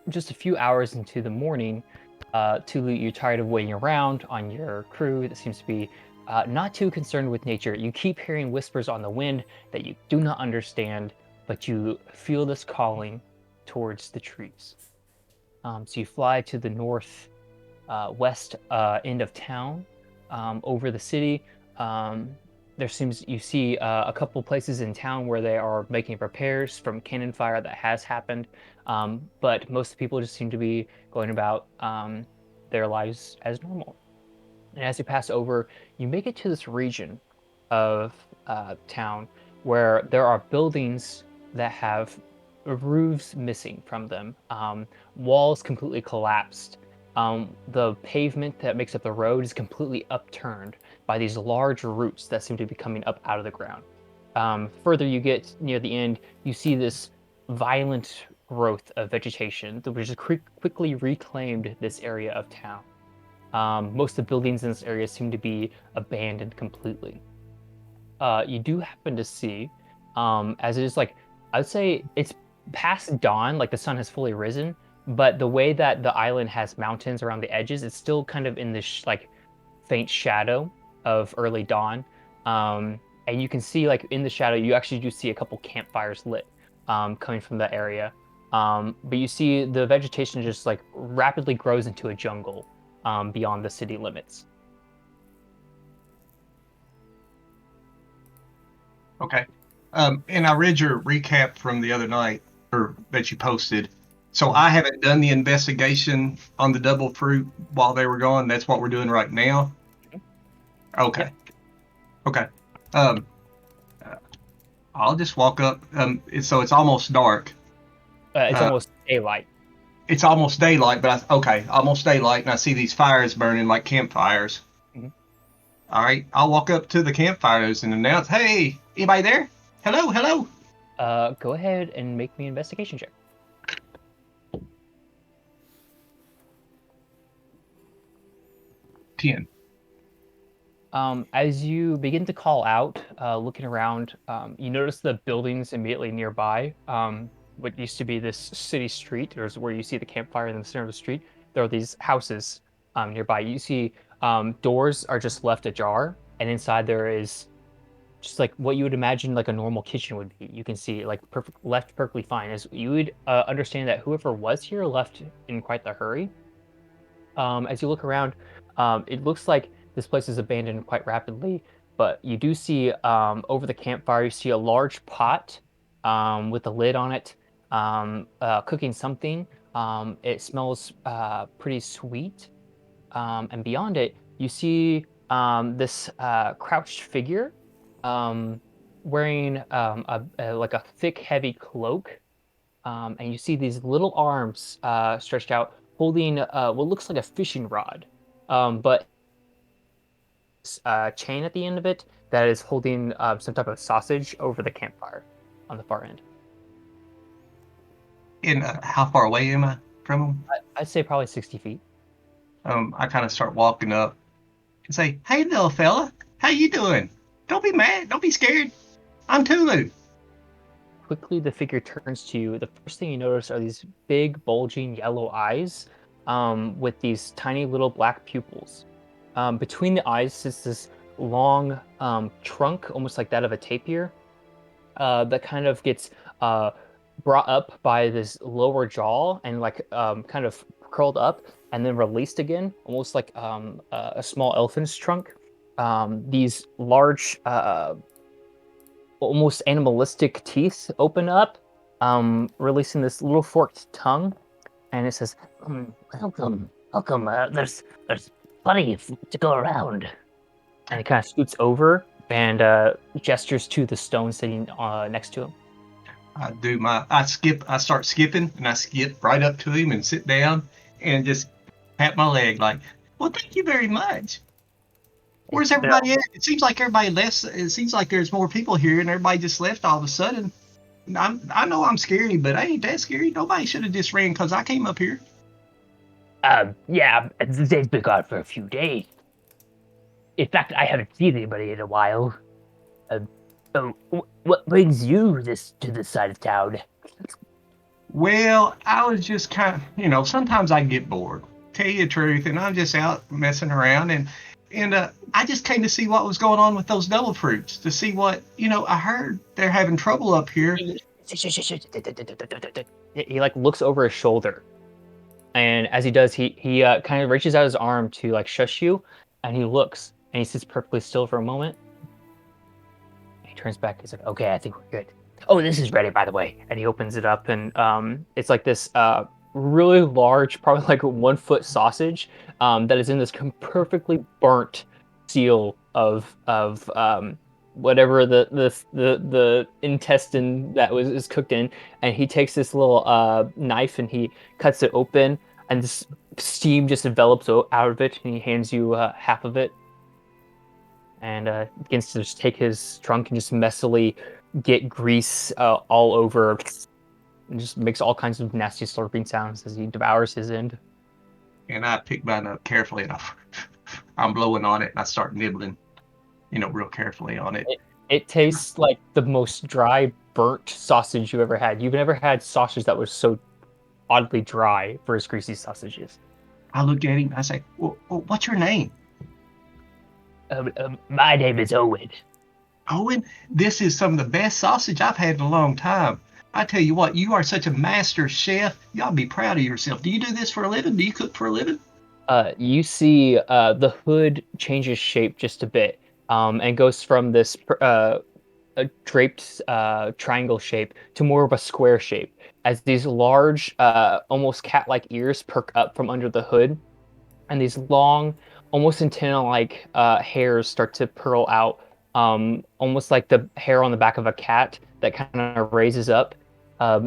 just a few hours into the morning, Tulu, you're tired of waiting around on your crew that seems to be not too concerned with nature. You keep hearing whispers on the wind that you do not understand, but you feel this calling towards the trees. So you fly to the north west end of town, over the city. There seems you see a couple places in town where they are making repairs from cannon fire that has happened, but most of the people just seem to be going about their lives as normal. And as you pass over, you make it to this region of town where there are buildings that have roofs missing from them, walls completely collapsed. The pavement that makes up the road is completely upturned by these large roots that seem to be coming up out of the ground. Further you get near the end, you see this violent growth of vegetation that was just quickly reclaimed this area of town. Most of the buildings in this area seem to be abandoned completely. You do happen to see, as it is like, I would say it's past dawn, like the sun has fully risen, but the way that the island has mountains around the edges, it's still kind of in this like faint shadow of early dawn. And you can see like in the shadow, you actually do see a couple campfires lit, coming from that area. But you see the vegetation just like rapidly grows into a jungle, beyond the city limits. Okay. And I read your recap from the other night, or that you posted. So Mhm. I haven't done the investigation on the double fruit while they were gone. That's what we're doing right now. Yep. Okay. Okay. Um, uh, I'll just walk up. So it's almost dark. It's Uh, almost daylight. it's almost daylight, but okay, almost daylight, and I see these fires burning like campfires. Mhm. All right, I'll walk up to the campfires and announce, "Hey, anybody there? Hello, hello." Go ahead and make me an investigation check. 10. As you begin to call out, looking around, you notice the buildings immediately nearby. What used to be this city street, or is where you see the campfire in the center of the street. There are these houses nearby. You see doors are just left ajar, and inside there is just like what you would imagine like a normal kitchen would be. You can see like perfect left perfectly fine. As you would understand that whoever was here left in quite the hurry. As you look around, it looks like this place is abandoned quite rapidly, but you do see over the campfire, you see a large pot with a lid on it, cooking something. It smells pretty sweet. And beyond it, you see this crouched figure um, wearing like a thick, heavy cloak, and you see these little arms stretched out, holding what looks like a fishing rod, but chain at the end of it that is holding some type of sausage over the campfire on the far end. And how far away am I from them? I'd say probably 60 feet. I kind of start walking up and say, "Hey, little fella, how you doing? Don't be mad. Don't be scared. I'm Tulu." Quickly, the figure turns to you. The first thing you notice are these big, bulging yellow eyes with these tiny little black pupils. Between the eyes sits this long trunk, almost like that of a tapir, that kind of gets uh, brought up by this lower jaw and like kind of curled up and then released again, almost like a small elephant's trunk. These large, almost animalistic teeth open up, releasing this little forked tongue, and it says, "Welcome, welcome. There's plenty to go around." And it kind of scoots over and gestures to the stone sitting next to him. I start skipping, and I skip right up to him and sit down and just pat my leg like, "Well, thank you very much. Where's There everybody at? It seems like everybody left. It seems like there's more people here, and everybody just left all of a sudden. I know I'm scary, but I ain't that scary. Nobody should have just ran because I came up here." Yeah, they've been gone for a few days. In fact, I haven't seen anybody in a while. Um, what brings you this to this side of town? Well, I was just kind of, sometimes I get bored. Tell you the truth, and I'm just out messing around, and I just came to see what was going on with those devil fruits. To see what, I heard they're having trouble up here. He like looks over his shoulder, and as he does, he kind of reaches out his arm to like shush you, and he looks and he sits perfectly still for a moment. He turns back. He's like, "Okay, I think we're good. Oh, this is ready, by the way." And he opens it up, and it's like this really large, probably like a 1 foot sausage that is in this perfectly burnt seal of whatever the intestine that was is cooked in. And he takes this little knife and he cuts it open, and this steam just envelops out of it, and he hands you half of it. And begins to just take his trunk and just messily get grease all over, and just makes all kinds of nasty slurping sounds as he devours his end. And I pick mine up carefully, and I'm blowing on it, and I start nibbling, real carefully on it. It tastes like the most dry, burnt sausage you ever had. You've never had sausage that was so oddly dry for as greasy sausages. I looked at him. I say, well, "What's your name?" My name is Owen. Owen, this is some of the best sausage I've had in a long time. I tell you what, you are such a master chef. You ought to be proud of yourself. Do you do this for a living? Do you cook for a living? You see the hood changes shape just a bit, and goes from this a draped triangle shape to more of a square shape, as these large, almost cat-like ears perk up from under the hood, and these long, almost antenna-like hairs start to pearl out, almost like the hair on the back of a cat that kind of raises up.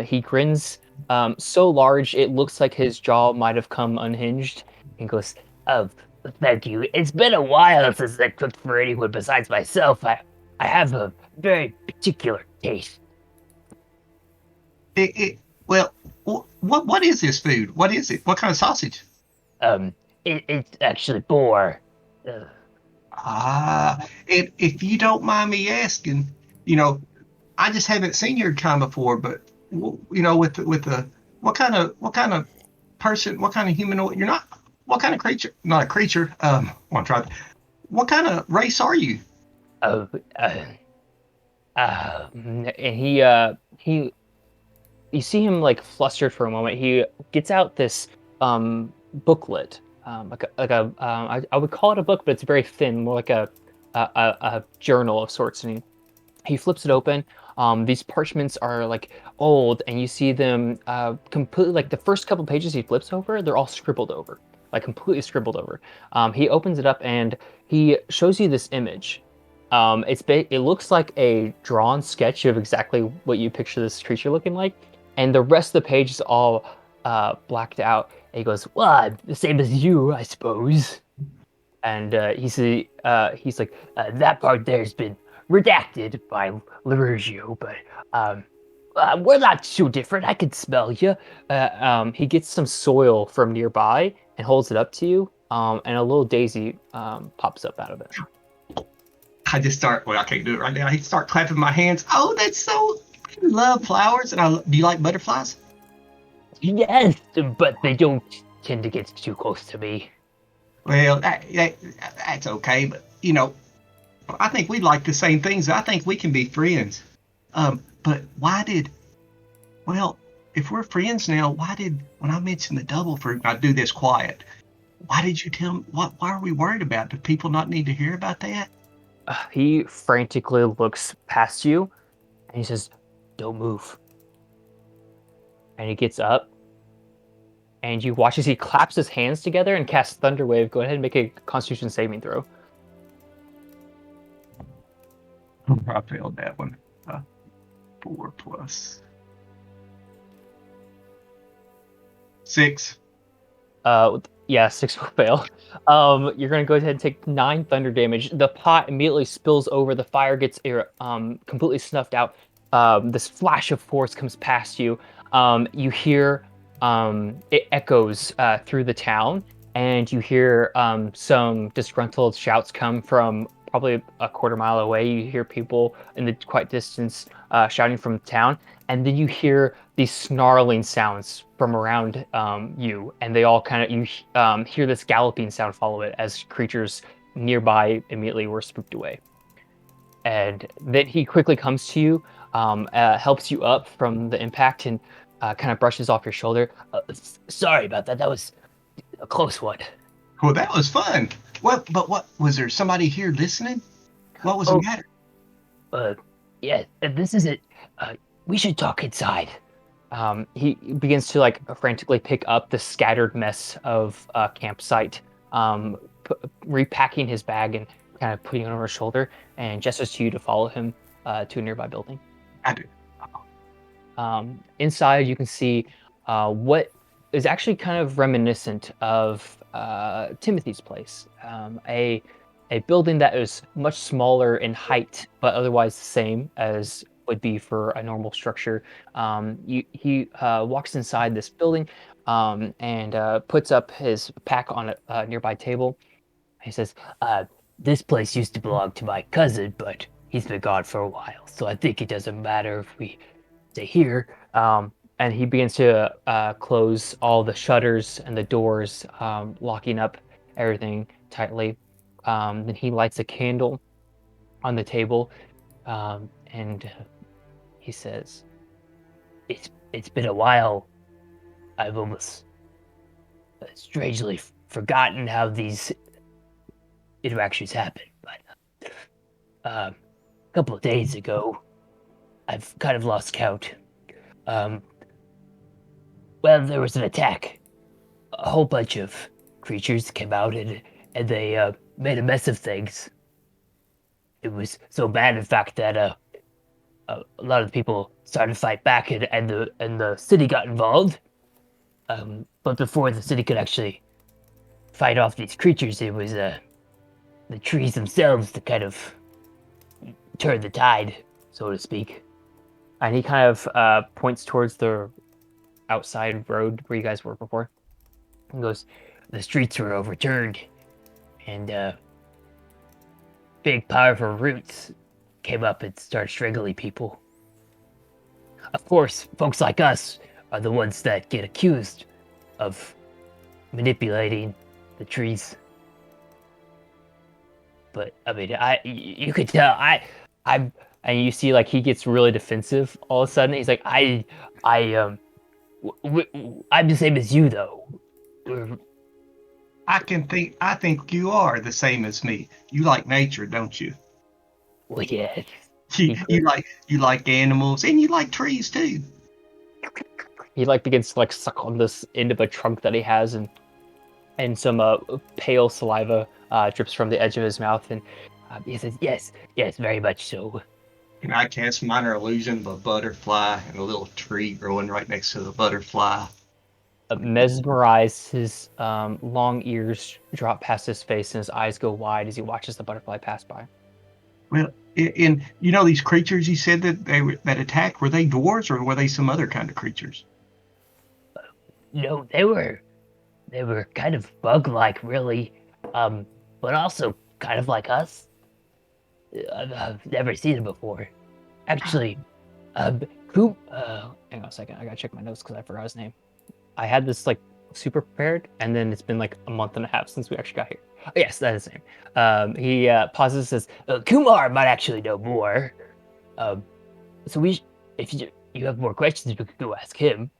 He grins so large it looks like his jaw might have come unhinged. He goes, Oh, thank you. It's been a while since I cooked for anyone besides myself. I have a very particular taste. Well, what is this food? What is it? What kind of sausage? It's actually boar. And if you don't mind me asking, I just haven't seen your kind before, but with the what kind of person, what kind of humanoid? You're not. What kind of creature? Not a creature. One try. What kind of race are you? Oh, and he you see him like flustered for a moment. He gets out this booklet, I would call it a book, but it's very thin, more like a journal of sorts. And he flips it open. These parchments are like old, and you see them completely, like the first couple pages he flips over, they're all scribbled over, like completely scribbled over. He opens it up and he shows you this image. It looks like a drawn sketch of exactly what you picture this creature looking like, and the rest of the page is all blacked out. And he goes, well, I'm the same as you, I suppose. And he's like, that part there's been redacted by Lerugio, but we're not too different. I can smell you. He gets some soil from nearby and holds it up to you, and a little daisy pops up out of it. I just start. Well, I can't do it right now. I start clapping my hands. Oh, that's so. I love flowers, and do you like butterflies? Yes, but they don't tend to get too close to me. Well, that's okay, but I think we like the same things. I think we can be friends. But if we're friends now, when I mentioned the double fruit, and I do this quiet, why did you tell me, why are we worried about? Do people not need to hear about that? He frantically looks past you, and he says, "Don't move." And he gets up, and you watch as he claps his hands together and casts Thunderwave. Go ahead and make a Constitution saving throw. I failed that one. 4 plus 6. Yeah, 6 will fail. You're gonna go ahead and take 9 thunder damage. The pot immediately spills over. The fire gets completely snuffed out. This flash of force comes past you. You hear it echoes through the town, and you hear some disgruntled shouts come from probably a quarter mile away, you hear people in the quiet distance shouting from town, and then you hear these snarling sounds from around you, and they all kind of hear this galloping sound follow it as creatures nearby immediately were spooked away. And then he quickly comes to you, helps you up from the impact, and kind of brushes off your shoulder. Sorry about that. That was a close one. Well, that was fun. What was there somebody here listening? What was the Oh, matter? yeah, this is it. We should talk inside. He begins to like frantically pick up the scattered mess of campsite, repacking his bag and kind of putting it over his shoulder, and gestures to you to follow him to a nearby building. I do. Inside, you can see what is actually kind of reminiscent of Timothy's place, a building that is much smaller in height, but otherwise the same as would be for a normal structure. He walks inside this building and puts up his pack on a nearby table. He says, this place used to belong to my cousin, but he's been gone for a while, so I think it doesn't matter if we stay here. And he begins to close all the shutters and the doors, locking up everything tightly. Then he lights a candle on the table, and he says, It's been a while. I've almost strangely forgotten how these interactions happen, but a couple of days ago, I've kind of lost count. Well, there was an attack. A whole bunch of creatures came out and they made a mess of things. It was so bad, in fact, that a lot of the people started to fight back, and the city got involved. But before the city could actually fight off these creatures, it was the trees themselves that kind of turned the tide, so to speak. and he kind of points towards the outside road where you guys were before. He goes, the streets were overturned, and big, powerful roots came up and started strangling people. Of course, folks like us are the ones that get accused of manipulating the trees. But I mean, you could tell I'm And you see like he gets really defensive all of a sudden. He's like, I'm the same as you though. I think you are the same as me. You like nature, don't you? Well, yeah. You like animals and you like trees too. he like begins to like suck on this end of a trunk that he has, and some pale saliva drips from the edge of his mouth, and He says, yes, very much so. And I cast minor illusion of a butterfly and a little tree growing right next to the butterfly. mesmerized. His long ears drop past his face, and his eyes go wide as he watches the butterfly pass by. Well, and you know these creatures you said that attacked, were they dwarves or were they some other kind of creatures? No, they were kind of bug-like, really, but also kind of like us. I've never seen them before. Actually, who? Hang on a second, I gotta check my notes because I forgot his name. I had this like super prepared, and then it's been like a month and a half since we actually got here. Oh, yes, that is his name. He pauses and says, Kumar might actually know more. So if you have more questions, we could go ask him.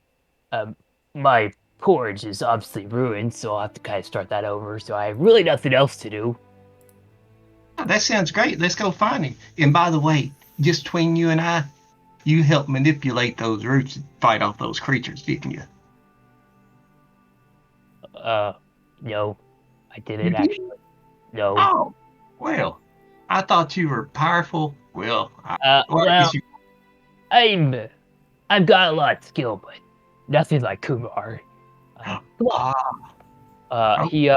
My porridge is obviously ruined, so I'll have to kind of start that over. So I have really nothing else to do. Oh, that sounds great. Let's go find him. And by the way, just between you and I, you helped manipulate those roots to fight off those creatures, didn't you? No, I didn't You did? actually. No. Oh, well, I thought you were powerful. Well, I Well, guess you. I've got a lot of skill, but nothing like Kumar. Come on. Oh, he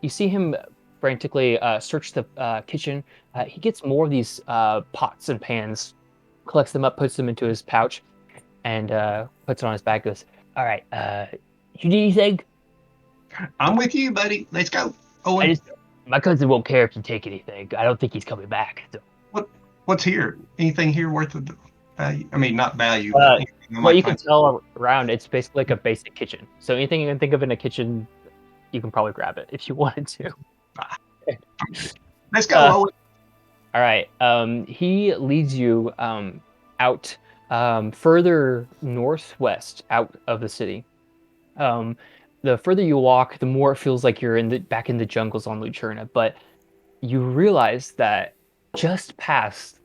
you see him frantically search the kitchen. He gets more of these pots and pans, collects them up, puts them into his pouch, and puts it on his back. Goes, All right. You need anything? I'm with you, buddy. Let's go. I Owen. just My cousin won't care if you take anything. I don't think he's coming back. So. What's here? Anything here worth of value? I mean, not value, but Uh, anything I what might you can find. tell around, it's basically like a basic kitchen. So anything you can think of in a kitchen, you can probably grab it if you wanted to. Ah, let's go, Uh, Owen. all right. He leads you out further northwest out of the city. Um, the further you walk, the more it feels like you're back in the jungles on Lucerna. But you realize that just past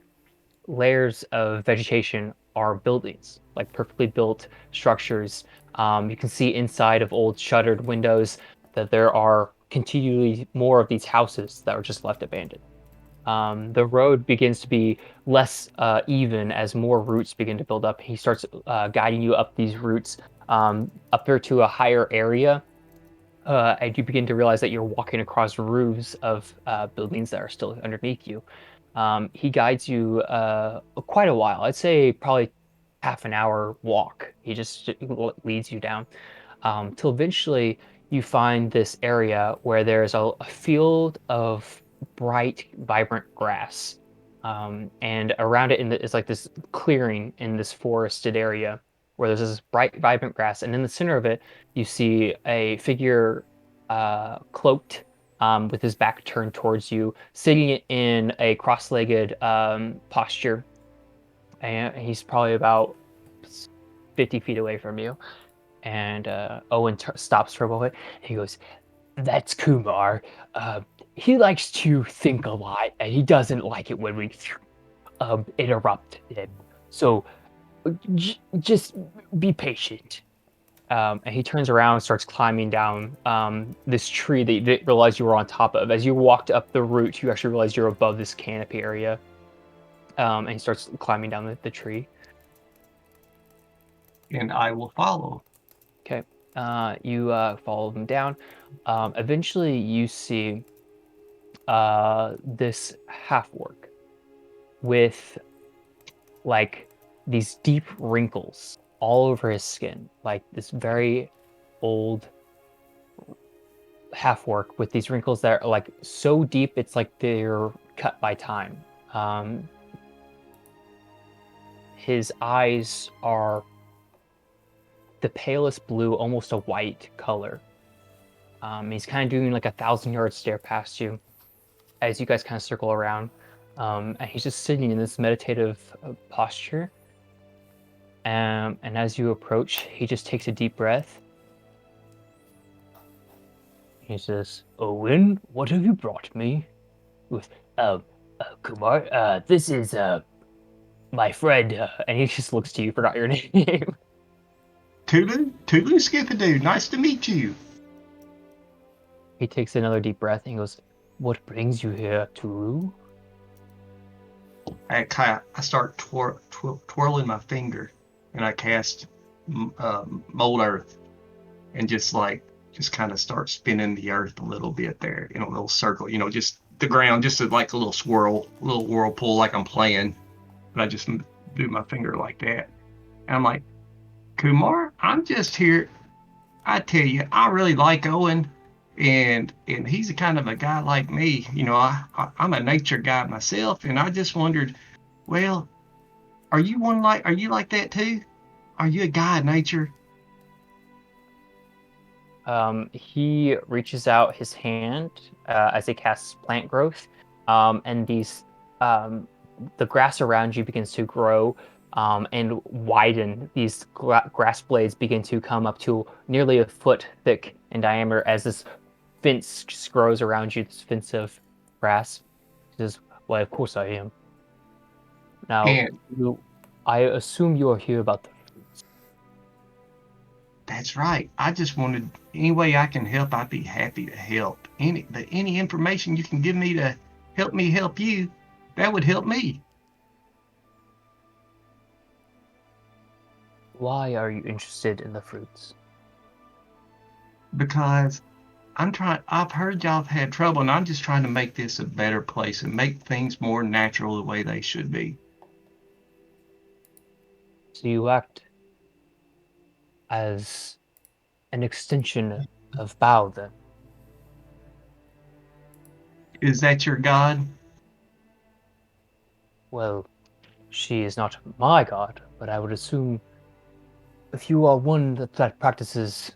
layers of vegetation are buildings, like perfectly built structures. You can see inside of old shuttered windows that there are continually more of these houses that are just left abandoned. The road begins to be less even as more roots begin to build up. He starts guiding you up these roots up there to a higher area, and you begin to realize that you're walking across roofs of buildings that are still underneath you. He guides you quite a while. I'd say probably half an hour walk. He just leads you down till eventually you find this area where there's a field of bright, vibrant grass. And around it is like this clearing in this forested area where there's this bright, vibrant grass. And in the center of it, you see a figure cloaked with his back turned towards you, sitting in a cross-legged posture. And he's probably about 50 feet away from you. And Owen stops for a moment. He goes, "That's Kumar. Uh, he likes to think a lot, and he doesn't like it when we interrupt him. So just be patient." And he turns around and starts climbing down this tree that you didn't realize you were on top of. As you walked up the route, you actually realized you're above this canopy area. And he starts climbing down the tree. And I will follow. Okay. You follow them down. Eventually, you see this half orc with like these deep wrinkles all over his skin, like this very old half orc with these wrinkles that are like so deep it's like they're cut by time. Um, his eyes are the palest blue, almost a white color. He's kind of doing like 1,000-yard stare past you as you guys kind of circle around. And he's just sitting in this meditative posture. And as you approach, he just takes a deep breath. He says, "Owen, what have you brought me?" With, Kumar, this is, my friend, and he just looks to you, forgot your name. Tulu Skifadoo, nice to meet you. He takes another deep breath and he goes, "What brings you here, Tulu?" I start twirling my finger, and I cast mold earth, and just kind of start spinning the earth a little bit there in a little circle. Just the ground, just like a little swirl, little whirlpool, like I'm playing. But I just do my finger like that, and I'm like, Kumar, I'm just here. I tell you, I really like Owen, and he's a kind of a guy like me. I'm a nature guy myself, and I just wondered, well, are you like that too? Are you a guy of nature? He reaches out his hand as he casts plant growth, and the grass around you begins to grow and widen. These grass blades begin to come up to nearly a foot thick in diameter as this fence just grows around you, this fence of grass. He says, "Why, of course I am. Now, And I assume you are here about the fruits." that's right. I just wanted any way I can help. I'd be happy to help. Any information you can give me to help me help you, that would help me. Why are you interested in the fruits? Because I've heard y'all have had trouble, and I'm just trying to make this a better place and make things more natural the way they should be. So you act as an extension of Bao, then. Is that your god? Well, she is not my god, but I would assume if you are one that practices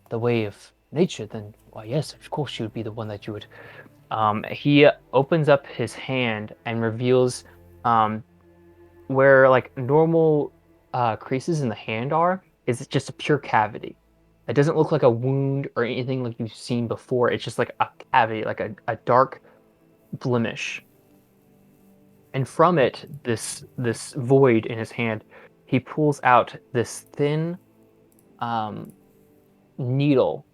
the way of nature, then why, yes, of course she would be the one that you would. He opens up his hand and reveals um, where like normal creases in the hand are is just a pure cavity. It doesn't look like a wound or anything like you've seen before. It's just like a cavity, like a dark blemish. And from it, this void in his hand, he pulls out this thin um, needle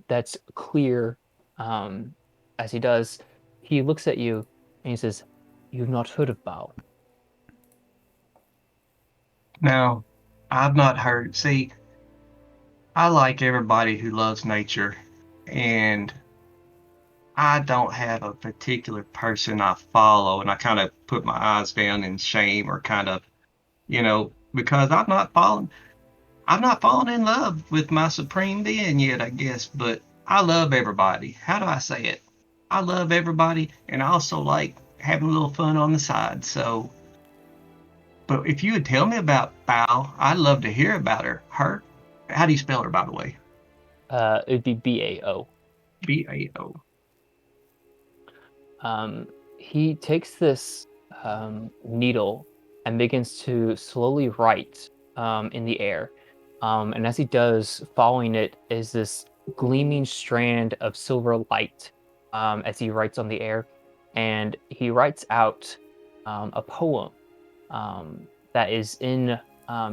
that's clear. As he does, he looks at you and he says, "You've not heard of Bao." Now, I've not heard. See, I like everybody who loves nature, and I don't have a particular person I follow, and I kind of put my eyes down in shame or kind of, because I'm not falling in love with my supreme being yet, I guess, but I love everybody. How do I say it? I love everybody, and I also like having a little fun on the side. So, but if you would tell me about Bao, I'd love to hear about her. Her, how do you spell her, by the way? It'd be Bao. Bao. Um, he takes this needle and begins to slowly write in the air. And as he does, following it is this gleaming strand of silver light as he writes on the air. And he writes out a poem that is in.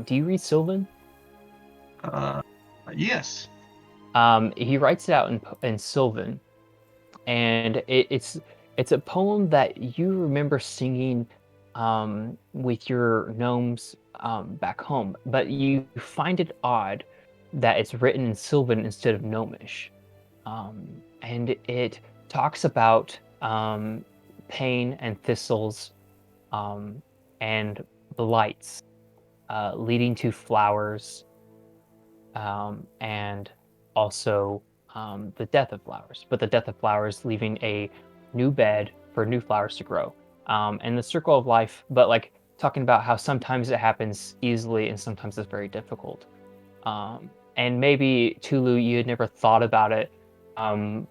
Do you read Sylvan? Uh, yes. He writes it out in Sylvan, and it's a poem that you remember singing with your gnomes back home, but you find it odd that it's written in Sylvan instead of Gnomish, and it talks about pain and thistles and blights leading to flowers and also the death of flowers, but the death of flowers leaving a new bed for new flowers to grow. And the circle of life, but like talking about how sometimes it happens easily and sometimes it's very difficult. And maybe Tulu, you had never thought about it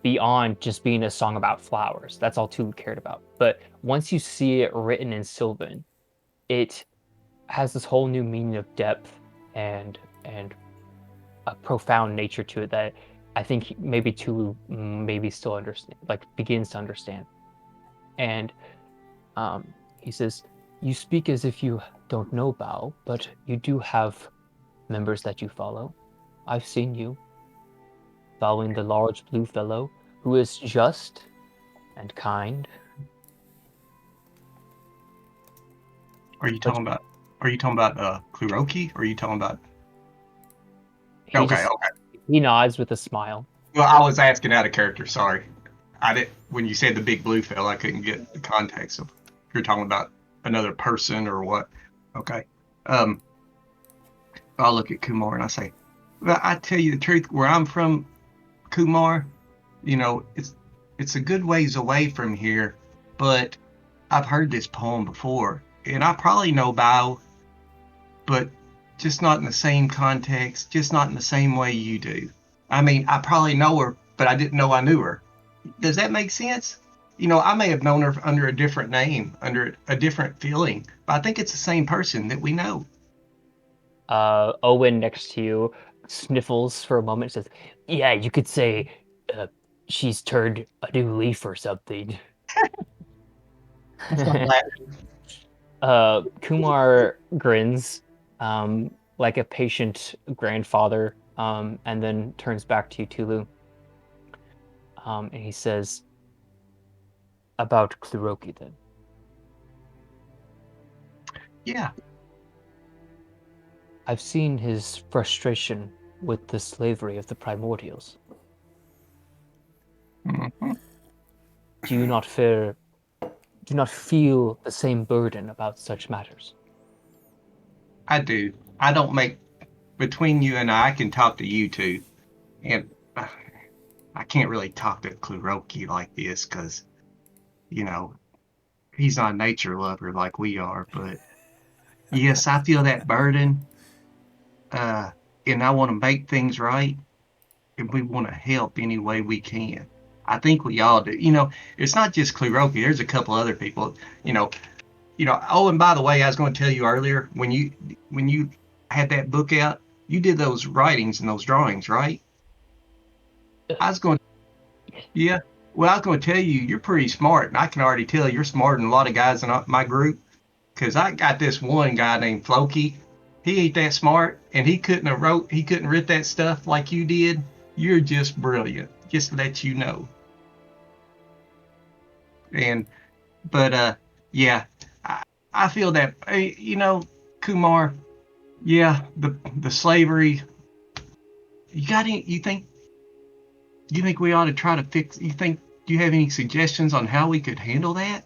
beyond just being a song about flowers. That's all Tulu cared about. But once you see it written in Sylvan, it has this whole new meaning of depth and a profound nature to it that I think maybe Tulu maybe still understand, like begins to understand. And he says, "You speak as if you don't know Bao, but you do have members that you follow. I've seen you following the large blue fellow who is just and kind." Are you But talking about? Are you talking about Kuroki? Or are you talking about? he Okay, just okay. he nods with a smile. Well, I was asking out of character. Sorry, I did. When you said the big blue fella, I couldn't get the context of if you're talking about another person or what. Okay. Um, I'll look at Kumar and I say, well, I tell you the truth. Where I'm from, Kumar, it's a good ways away from here, but I've heard this poem before, and I probably know Bao, but just not in the same context, just not in the same way you do. I mean, I probably know her, but I didn't know I knew her. Does that make sense? I may have known her under a different name, under a different feeling, but I think it's the same person that we know. Owen next to you sniffles for a moment and says, Yeah, you could say uh, she's turned a new leaf or something. That's not Latin. Kumar grins like a patient grandfather, and then turns back to you, Tulu. And he says, "About Kluroki, then. Yeah. I've seen his frustration with the slavery of the primordials. Mhm. Do you not fear, do not feel the same burden about such matters?" I do. I don't make between you and I can talk to you two, and I can't really talk to Kluroki like this because you know, he's not a nature lover like we are, but yes, I feel that burden, and I want to make things right, and we want to help any way we can. I think we all do. It's not just Kleroki. There's a couple other people. You know, Oh, and by the way, I was going to tell you earlier when you had that book out, you did those writings and those drawings, right? I was going, yeah. Well, I was going to tell you, you're pretty smart, and I can already tell you're smarter than a lot of guys in my group. Because I got this one guy named Floki. He ain't that smart, and he couldn't write that stuff like you did. You're just brilliant. Just to let you know. And but yeah, I, I feel that Kumar. Yeah, the slavery. You think we ought to try to fix? Do you have any suggestions on how we could handle that?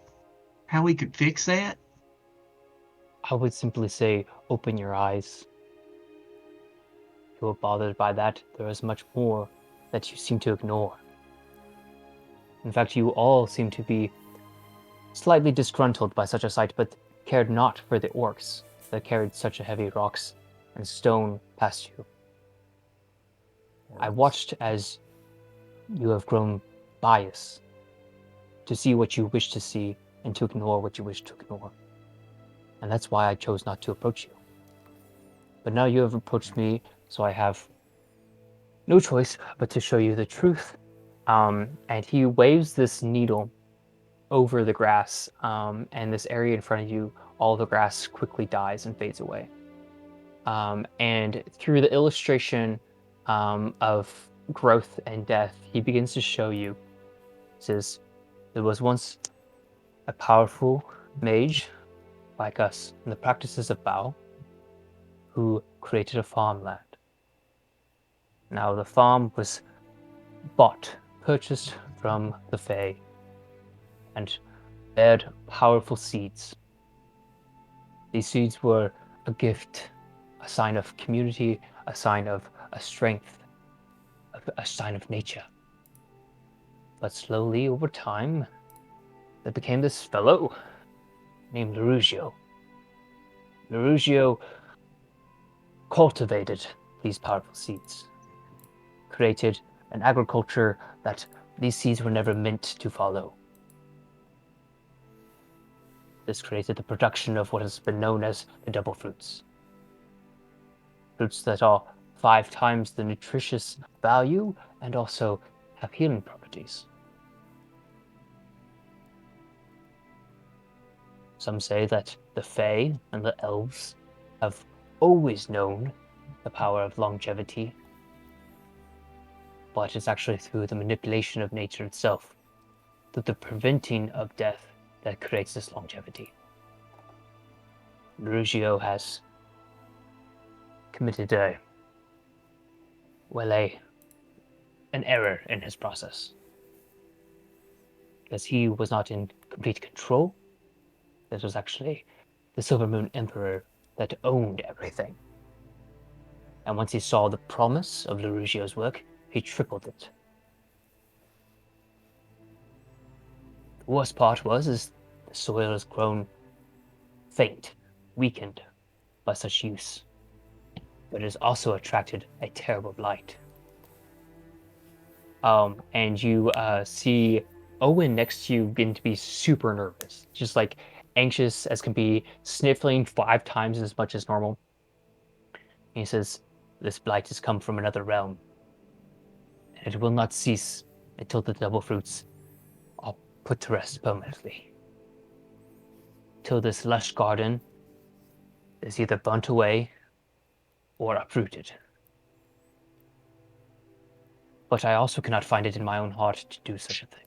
How we could fix that? I would simply say, open your eyes. If you are bothered by that, there is much more that you seem to ignore. In fact, you all seem to be slightly disgruntled by such a sight, but cared not for the orcs that carried such a heavy rocks and stone past you. I watched as you have grown biased to see what you wish to see and to ignore what you wish to ignore. And that's why I chose not to approach you. But now you have approached me, so I have no choice but to show you the truth. And he waves this needle over the grass, and this area in front of you, all the grass quickly dies and fades away. And through the illustration of growth and death, he begins to show you, says, there was once a powerful mage like us in the practices of Bao who created a farmland. Now the farm was purchased from the Fae, and bared powerful seeds. These seeds were a gift, a sign of community, a sign of a strength, a sign of nature. But slowly, over time, there became this fellow named Larugio. Larugio cultivated these powerful seeds, created an agriculture that these seeds were never meant to follow. This created the production of what has been known as the double fruits. Fruits that are 5 times the nutritious value and also have healing properties. Some say that the Fae and the Elves have always known the power of longevity, but it's actually through the manipulation of nature itself, through the preventing of death, that creates this longevity. Larugio has committed an error in his process, because he was not in complete control. This was actually the Silver Moon Emperor that owned everything. And once he saw the promise of Larugio's work, he tripled it. The worst part is the soil has grown faint, weakened by such use, but it has also attracted a terrible blight. And you see Owen next to you begin to be super nervous, just like anxious as can be, sniffling 5 times as much as normal. And he says, this blight has come from another realm, and it will not cease until the double fruits are put to rest permanently. Till this lush garden is either burnt away or uprooted. But I also cannot find it in my own heart to do such a thing.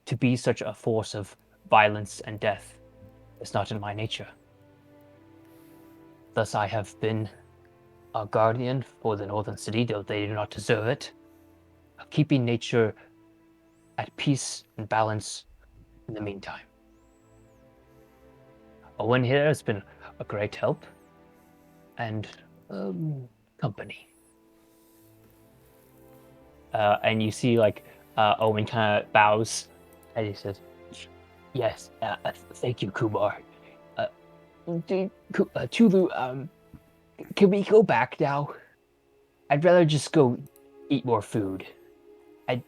To be such a force of violence and death is not in my nature. Thus I have been a guardian for the Northern City, though they do not deserve it, of keeping nature at peace and balance in the meantime. Owen here has been a great help and company. And you see, Owen kind of bows, and he says, Yes, thank you, Kumar. Uh, Tulu, can we go back now? I'd rather just go eat more food. I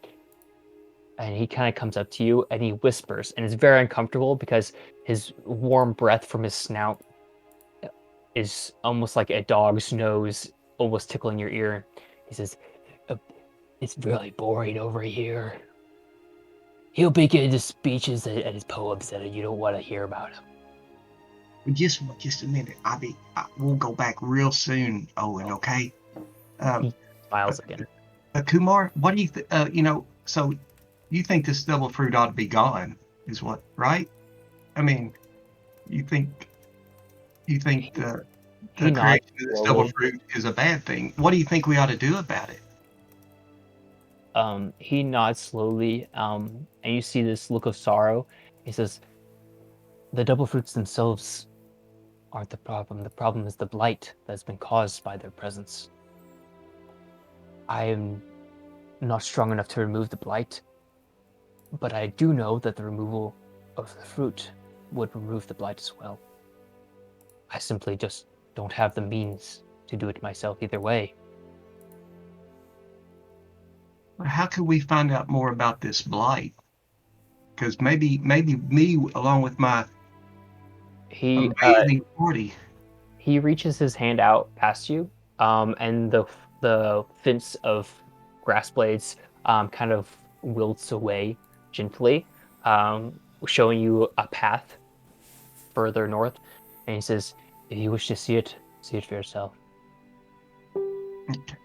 And he kind of comes up to you and he whispers, and it's very uncomfortable because his warm breath from his snout is almost like a dog's nose, almost tickling your ear. He says, "Uh, It's really boring over here." He'll begin his speeches and his poems that you don't want to hear about him. Just a minute. We'll go back real soon, Owen. Okay. Um, He smiles but, again. Kumar, what do you think? So you think this devil fruit ought to be gone? Is what right? I mean, you think He the nods creation of this devil slowly. fruit is a bad thing? What do you think we ought to do about it? He nods slowly, and you see this look of sorrow. He says, "The double fruits themselves aren't the problem. The problem is the blight that's been caused by their presence. I am not strong enough to remove the blight, but I do know that the removal of the fruit would remove the blight as well. I simply just don't have the means to do it myself either way." How could we find out more about this blight? Because maybe me, along with my He amazing party. he reaches his hand out past you, and the fence of grass blades kind of wilts away gently, showing you a path further north. And he says, "If you wish to see it for yourself." Okay.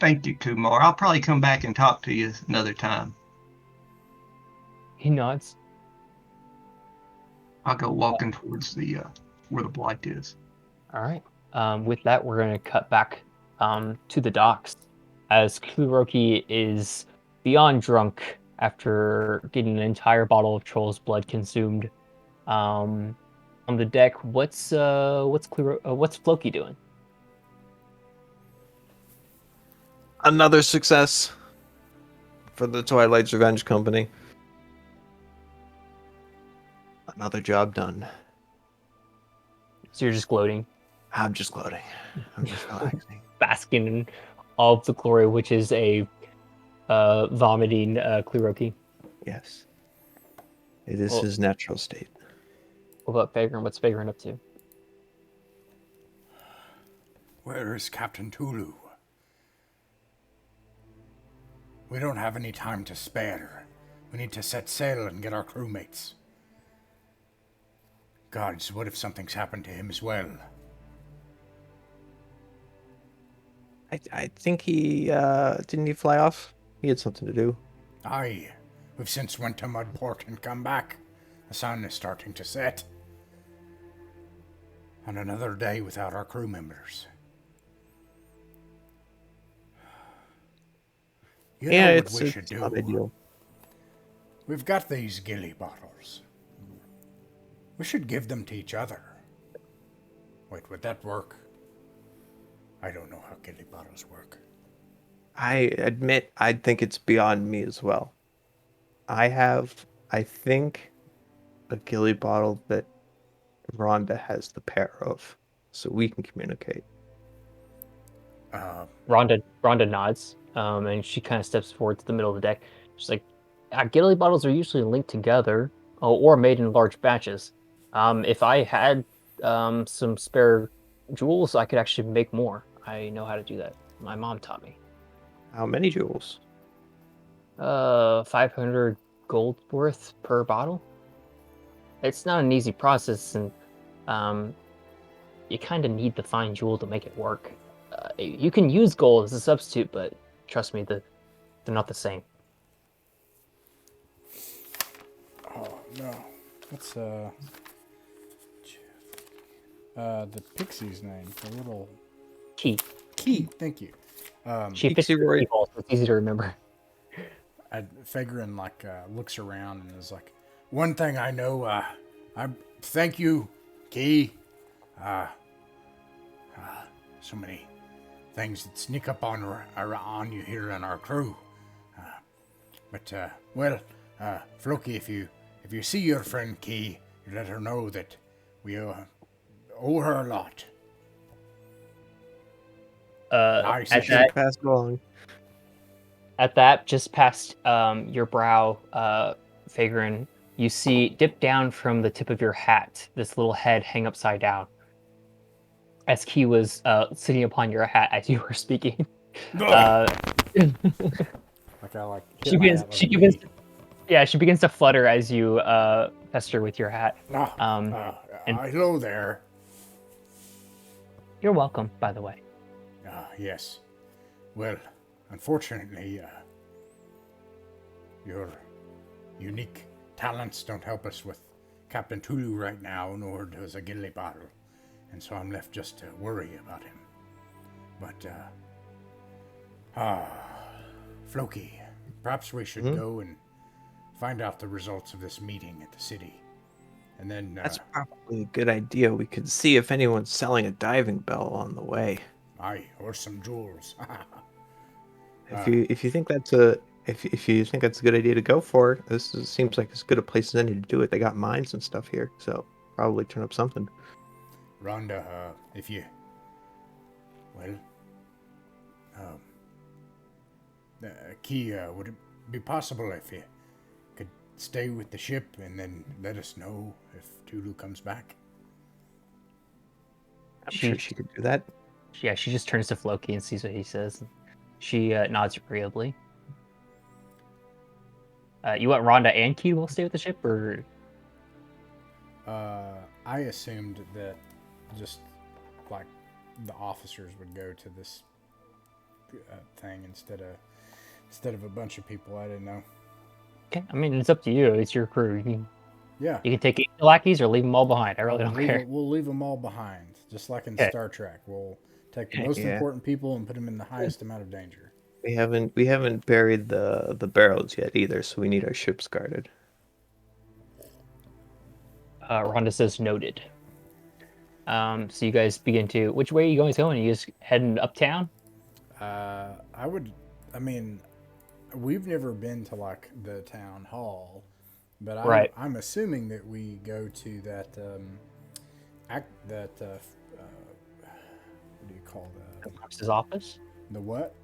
Thank you, Kumar. I'll probably come back and talk to you another time. He nods. I'll go walking towards the where the blight is. All right. With that, we're going to cut back to the docks as Kuroki is beyond drunk after getting an entire bottle of Troll's blood consumed. On the deck, what's Floki doing? Another success for the Twilight's Revenge Company. Another job done. So you're just gloating, I'm just gloating. I'm just relaxing. basking in all of the glory, which is a vomiting Kuroki. Yes. It is Well, his natural state. what about Feghrin? What's Feghrin up to? Where is Captain Tulu? We don't have any time to spare. We need to set sail and get our crewmates. Gods, what if something's happened to him as well? I think he didn't he fly off? He had something to do. Aye, we've since went to Mudport and come back. The sun is starting to set. And another day without our crew members. You know what we should do? Not ideal. We've got these gilly bottles. We should give them to each other. Wait, would that work? I don't know how gilly bottles work. I admit I think it's beyond me as well. I think, a gilly bottle that Rhonda has the pair of, so we can communicate. Rhonda nods, and she kind of steps forward to the middle of the deck. She's like, "Gilly bottles are usually linked together, or made in large batches. If I had some spare jewels, I could actually make more. I know how to do that. My mom taught me. How many jewels? 500 gold worth per bottle. It's not an easy process, and you kind of need the fine jewel to make it work. You can use gold as a substitute, but trust me, they're not the same." Oh, no. What's, the pixie's name? The little... Key. Key, thank you. She Pixie fixed Roy. the so it's easy to remember. Feghrin, looks around and is like, one thing I know, I thank you, Key. So many things that sneak up on you here on our crew. Floki, if you if you see your friend Key, you let her know that we owe her a lot. I At say, that, Pass along. just past your brow, Feghrin, you see dip down from the tip of your hat, this little head hang upside down. As Key was sitting upon your hat as you were speaking. like I like She hit my begins. hat like She a begins. bee. Yeah, she begins to flutter as you pester with your hat. Ah, And hello there. you're welcome, by the way. Yes. Well, unfortunately, your unique talents don't help us with Captain Tulu right now, nor does a gilly bottle. And so I'm left just to worry about him. But, Floki, perhaps we should go and find out the results of this meeting at the city. And then, That's probably a good idea. We could see if anyone's selling a diving bell on the way. aye, or some jewels. If you think that's a if you think that's a good idea to go for, seems like as good a place as any to do it. They got mines and stuff here, so probably turn up something. Rhonda, if you, well, Key, would it be possible if you could stay with the ship and then let us know if Tulu comes back? I'm sure she could do that. Yeah, she just turns to Floki and sees what he says. She nods agreeably. You want Rhonda and Key will stay with the ship, or I assumed that just like the officers would go to this thing instead of a bunch of people. I didn't know. okay? I mean, it's up to you. It's your crew. Yeah, You can take 8 lackeys or leave them all behind. I really don't care. We'll leave them all behind, just like in Okay. Star Trek. We'll take the most important people and put them in the highest amount of danger. We haven't buried the barrels yet either, so we need our ships guarded. Rhonda says noted. So you guys begin to. Which way are you guys going? Are you just heading uptown? I mean, we've never been to like the town hall, but Right. I'm assuming that we go to that what do you call that? Hawks' office? The what?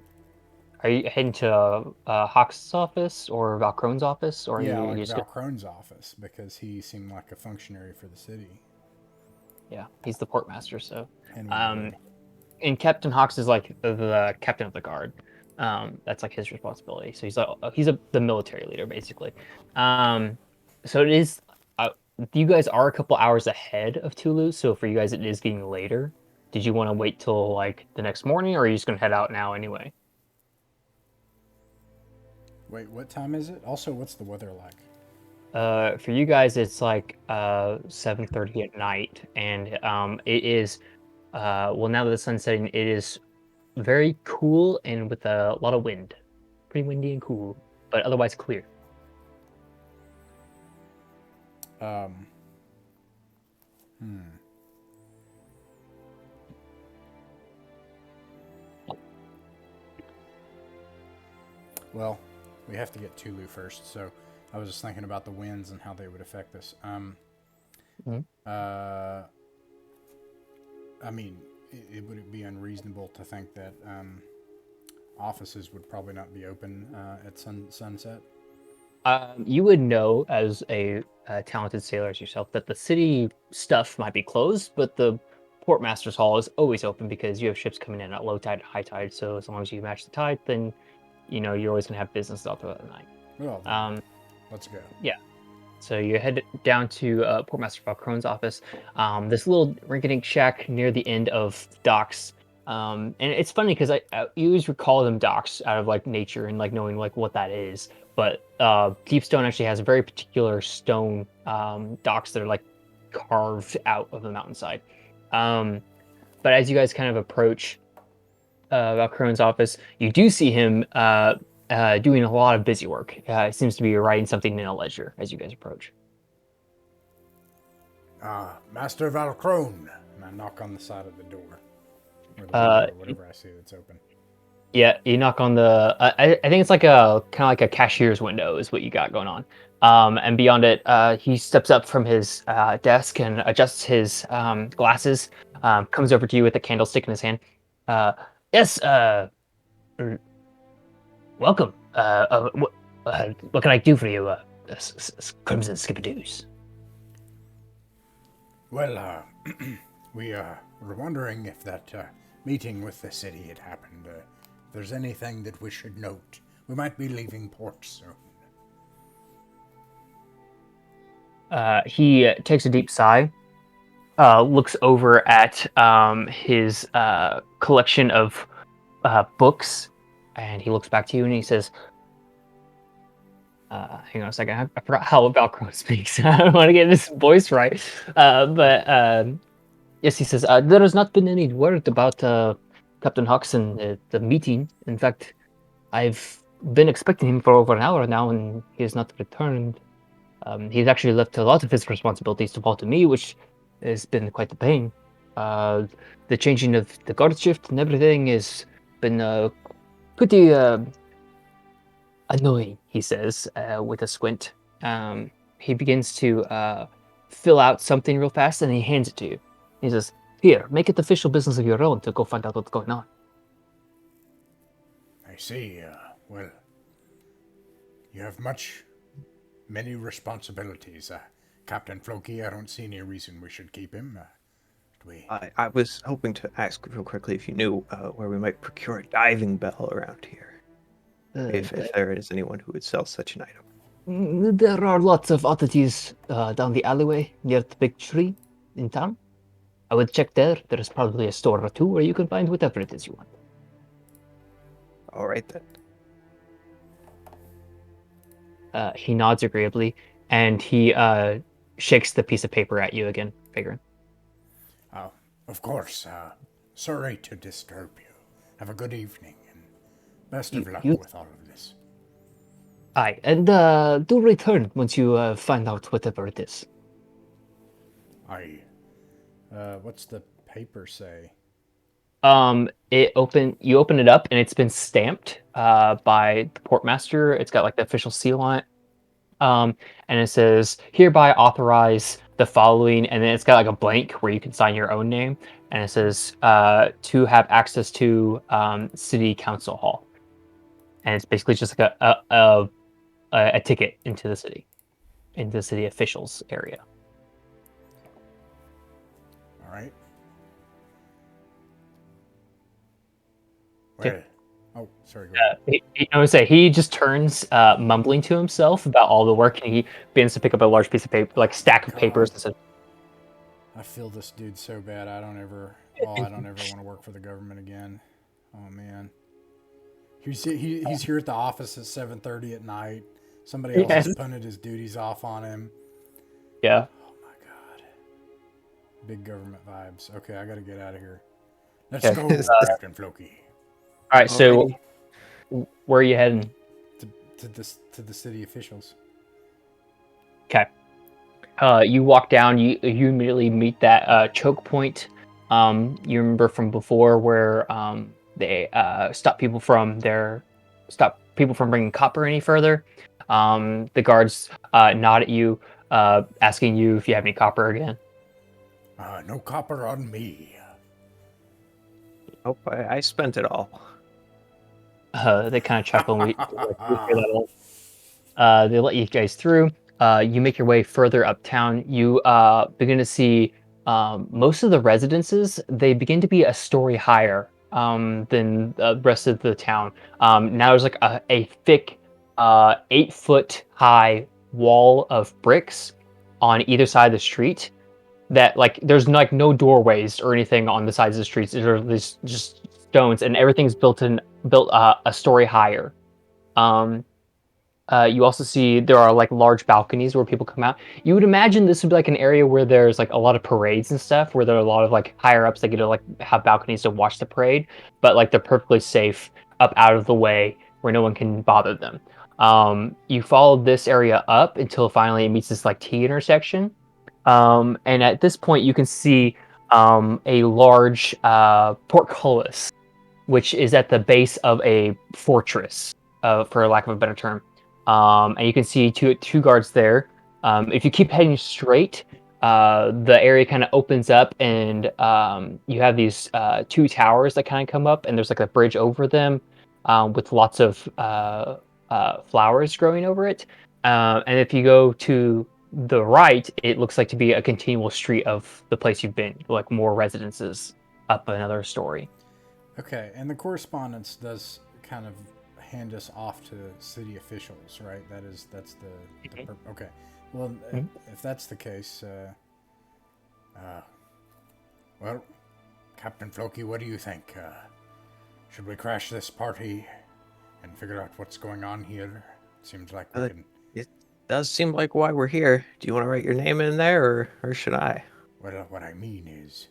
Are you heading to Hawks' office or Valcrone's office, or Yeah, are like you just? Valcrone's office, because he seemed like a functionary for the city. Yeah, he's the portmaster. So, Henry Wood. and Captain Hawks is like the captain of the guard. That's like his responsibility. So he's the military leader basically. So it is. You guys are a couple hours ahead of Tulu, so for you guys it is getting later. Did you want to wait till like the next morning, or are you just gonna head out now anyway? Wait, what time is it? Also, what's the weather like? For you guys, it's like 7:30 at night, and it is well, now that the sun's setting, it is very cool and with a lot of wind, pretty windy and cool, but otherwise clear. Well, we have to get Tulu first, so I was just thinking about the winds and how they would affect us. I mean, would it be unreasonable to think that offices would probably not be open at sunset? You would know as a talented sailor as yourself that the city stuff might be closed, but the Portmaster's Hall is always open because you have ships coming in at low tide and high tide. So as long as you match the tide, then you're always gonna have business all throughout the night. Well, let's go. Yeah. So you head down to Portmaster Falcrone's office. This little rinky-dink shack near the end of the docks. And it's funny because you always recall them docks out of like nature and like knowing like what that is. But Deepstone actually has a very particular stone docks that are like carved out of the mountainside. But as you guys kind of approach Valcrone's office, you do see him doing a lot of busy work. He seems to be writing something in a ledger as you guys approach. Master Valcrone. And I knock on the side of the door. Or the window, whatever I see that's open. Yeah, you knock on the. I think it's like a kind of like a cashier's window is what you got going on. And beyond it, he steps up from his desk and adjusts his glasses. Comes over to you with a candlestick in his hand. Uh, yes. Er, welcome. What can I do for you, Crimson Skippadoos? Well, we were wondering if that meeting with the city had happened. If there's anything that we should note. We might be leaving port soon. He takes a deep sigh, looks over at his collection of books, and he looks back to you and he says, hang on a second. I forgot how Velcro speaks. I don't want to get this voice right. But yes, he says, there has not been any word about Captain Hux and the meeting. In fact, I've been expecting him for over an hour now, and he has not returned. He's actually left a lot of his responsibilities to fall to me, which has been quite the pain. The changing of the guard shift and everything has been pretty annoying, he says, with a squint. He begins to fill out something real fast, and he hands it to you. He says, here, make it official business of your own to go find out what's going on. I see. Well, you have many responsibilities. Captain Floki, I don't see any reason we should keep him. I was hoping to ask real quickly if you knew where we might procure a diving bell around here. If there is anyone who would sell such an item. There are lots of oddities down the alleyway near the big tree in town. I would check there. There is probably a store or two where you can find whatever it is you want. All right then. He nods agreeably, and he shakes the piece of paper at you again, Feghrin. Of course. Sorry to disturb you. Have a good evening, and best of luck with all of this. Aye, and do return once you find out whatever it is. Aye. What's the paper say? You open it up, and it's been stamped by the portmaster. It's got like the official seal on it. And it says, hereby authorize the following, and then it's got like a blank where you can sign your own name, and it says to have access to city council hall, and it's basically just like a ticket into the city officials area. All right. Well, oh, sorry. He just turns, mumbling to himself about all the work, and he begins to pick up a large piece of paper, like stack of papers, and says, I feel this dude so bad. I don't ever want to work for the government again. Oh man. He's here at the office at 7:30 at night. Somebody else has punted his duties off on him. Yeah. Oh my god. Big government vibes. Okay, I got to get out of here. Let's Okay. go, Captain Floki. All right, so where are you heading? To the city officials. Okay. You walk down. You immediately meet that choke point. You remember from before where they stop people from bringing copper any further. The guards nod at you, asking you if you have any copper again. No copper on me. Nope, I spent it all. They kind of chuckle and we hear that all. They let you guys through. You make your way further uptown. You begin to see most of the residences. They begin to be a story higher than the rest of the town. Now there's like a thick 8-foot high wall of bricks on either side of the street. That like there's like no doorways or anything on the sides of the streets. There's just stones, and everything's built a story higher. You also see there are like large balconies where people come out. You would imagine this would be like an area where there's like a lot of parades and stuff, where there are a lot of like higher ups that get to like have balconies to watch the parade, but like they're perfectly safe up out of the way where no one can bother them. You follow this area up until finally it meets this like T intersection. And at this point, you can see a large portcullis which is at the base of a fortress, for lack of a better term. And you can see two guards there. If you keep heading straight, the area kind of opens up, and you have these two towers that kind of come up, and there's like a bridge over them with lots of flowers growing over it. And if you go to the right, it looks like to be a continual street of the place you've been, like more residences up another story. Okay, and the correspondence does kind of hand us off to city officials, right? That's the okay. Well, Mhm. if that's the case, well, Captain Floki, what do you think? Should we crash this party and figure out what's going on here? Seems like we can. It does seem like why we're here. Do you want to write your name in there, or should I? Well, what I mean is,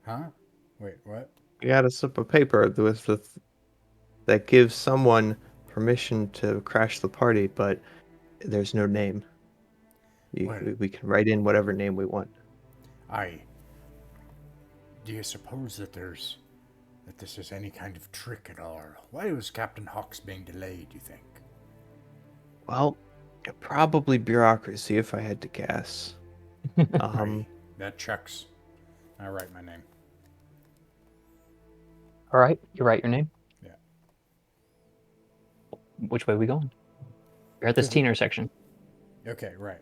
huh? Wait, what? You got a slip of paper that gives someone permission to crash the party, but there's no name. Well, We can write in whatever name we want. Do you suppose that this is any kind of trick at all? Why was Captain Hawks being delayed, you think? Well, probably bureaucracy if I had to guess. Aye, that checks. I write my name. All right, you write your name. Yeah. Which way are we going? You're at this teen intersection. Okay, right.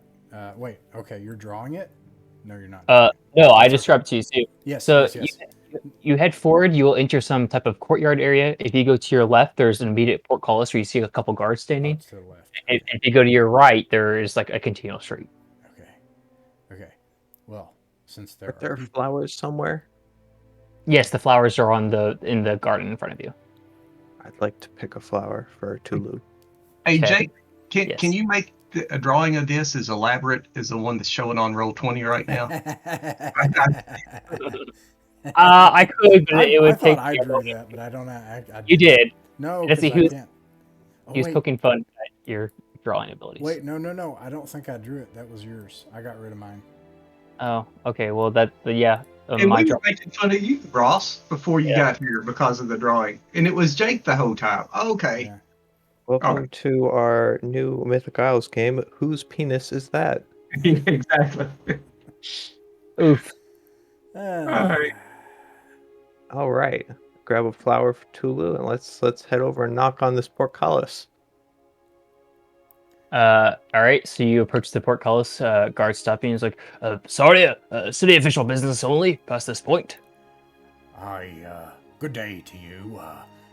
Wait, okay, you're drawing it? No, you're not. No, I That's described okay. it to you. Yes, So yes. you head forward. You will enter some type of courtyard area. If you go to your left, there's an immediate portcullis where you see a couple guards Oh, standing. it's to the left. If you go to your right, there is like a continual street. Okay. Well, since Are there flowers somewhere? Yes, the flowers are in the garden in front of you. I'd like to pick a flower for Tulu. Hey, Okay. Jake, can you make a drawing of this as elaborate as the one that's showing on Roll20 right now? I could, but it I would take. thought I drew that, but I don't know. I You did. No, That's because he I was, can't. Oh, he was wait. poking fun at your drawing abilities. Wait, no. I don't think I drew it. That was yours. I got rid of mine. Oh, okay. Well, yeah. And My we were making fun of you, Ross, before you Yeah. got here because of the drawing. And it was Jake the whole time. Okay. Yeah. Welcome Okay. to our new Mythic Isles game. Whose penis is that? Exactly. Oof. All right. All right. Grab a flower for Tulu and let's head over and knock on this portcullis. All right. So you approach the portcullis. Guard stopping. He's like, "Sorry, city official business only past this point." Good day to you.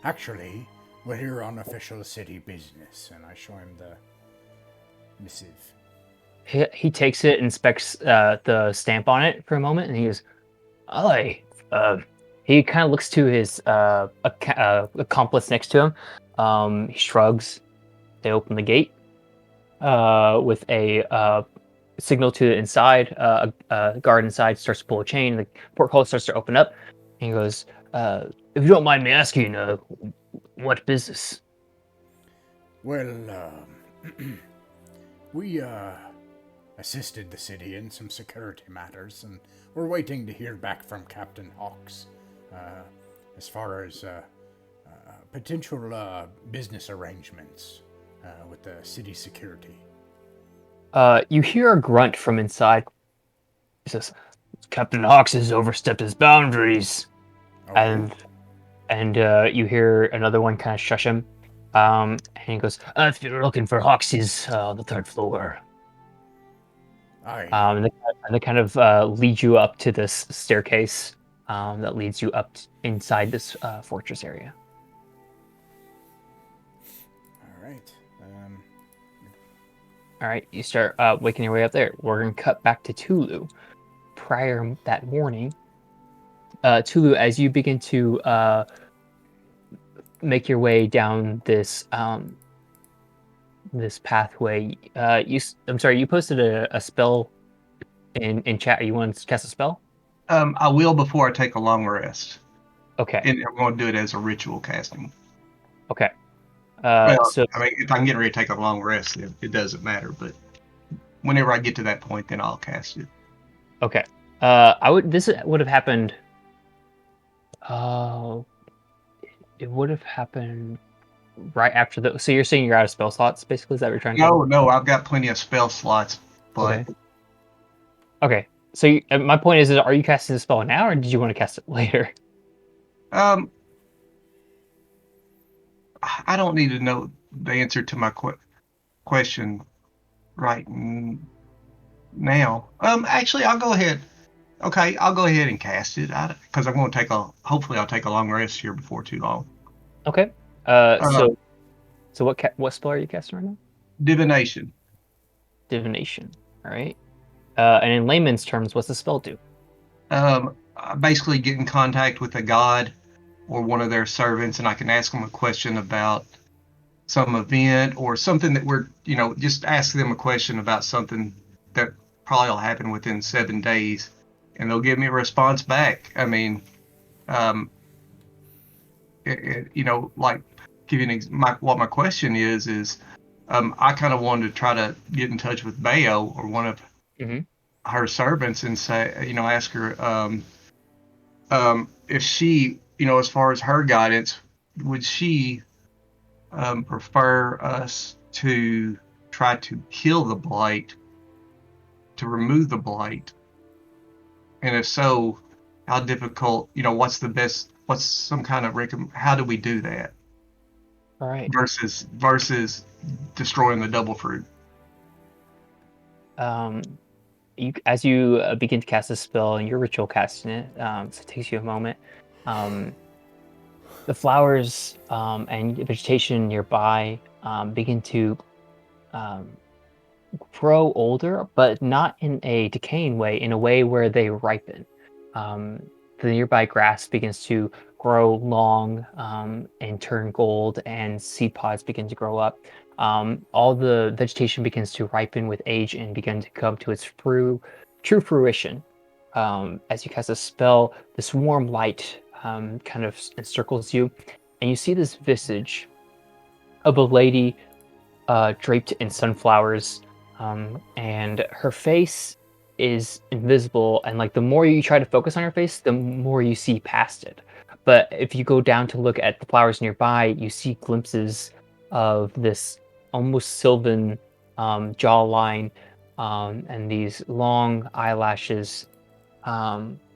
Actually, we're here on official city business, and I show him the missive. He takes it, inspects the stamp on it for a moment, and he goes, "Aye." He kind of looks to his accomplice next to him. He shrugs. They open the gate with a signal to the inside. A guard inside starts to pull a chain. The portcullis starts to open up. And he goes, "If you don't mind me asking, what business?" Well, we assisted the city in some security matters, and we're waiting to hear back from Captain Hawks as far as potential business arrangements with the city security. You hear a grunt from inside. He says, "Captain Hawks has overstepped his boundaries," Oh, and you hear another one kind of shush him. And he goes, "If you're looking for Hawks, he's on the third floor." aye. And they kind of lead you up to this staircase that leads you up inside this fortress area. All right. All right, you start waking your way up there. We're going to cut back to Tulu. Prior that morning, Tulu, as you begin to make your way down this this pathway, I'm sorry, you posted a spell in chat. You want to cast a spell? I will before I take a long rest. Okay. And I'm going to do it as a ritual casting. Okay. So I mean, if I'm getting ready to take a long rest, it doesn't matter. But whenever I get to that point, then I'll cast it. Okay. This would have happened. It would have happened right after the. So you're saying you're out of spell slots, basically? Is that what you're trying to? No, I've got plenty of spell slots, but Okay. Okay. So my point is, are you casting the spell now, or did you want to cast it later? um, I don't need to know the answer to my question right now. Actually, I'll go ahead. Okay, I'll go ahead and cast it because I'm going to hopefully I'll take a long rest here before too long. Okay. Uh, So what spell are you casting right now? Divination. Divination. All right. And in layman's terms, what's the spell do? Basically get in contact with a god or one of their servants, and I can ask them a question about some event or something that just ask them a question about something that probably will happen within 7 days, and they'll give me a response back. I mean, um, like giving what my question is I kind of wanted to try to get in touch with Bayo or one of Mm-hmm. her servants and say, ask her if she, as far as her guidance, would she prefer us to try to kill the blight, to remove the blight, and if so, how difficult? What's some kind of how do we do that? All right. Versus destroying the double fruit. As you begin to cast a spell and you're ritual casting it, so it takes you a moment. The flowers and vegetation nearby begin to grow older, but not in a decaying way, in a way where they ripen. The nearby grass begins to grow long and turn gold, and seed pods begin to grow up. All the vegetation begins to ripen with age and begin to come to its true fruition. As you cast a spell, this warm light kind of encircles you, and you see this visage of a lady draped in sunflowers, and her face is invisible. And like the more you try to focus on her face, the more you see past it. But if you go down to look at the flowers nearby, you see glimpses of this almost sylvan jawline and these long eyelashes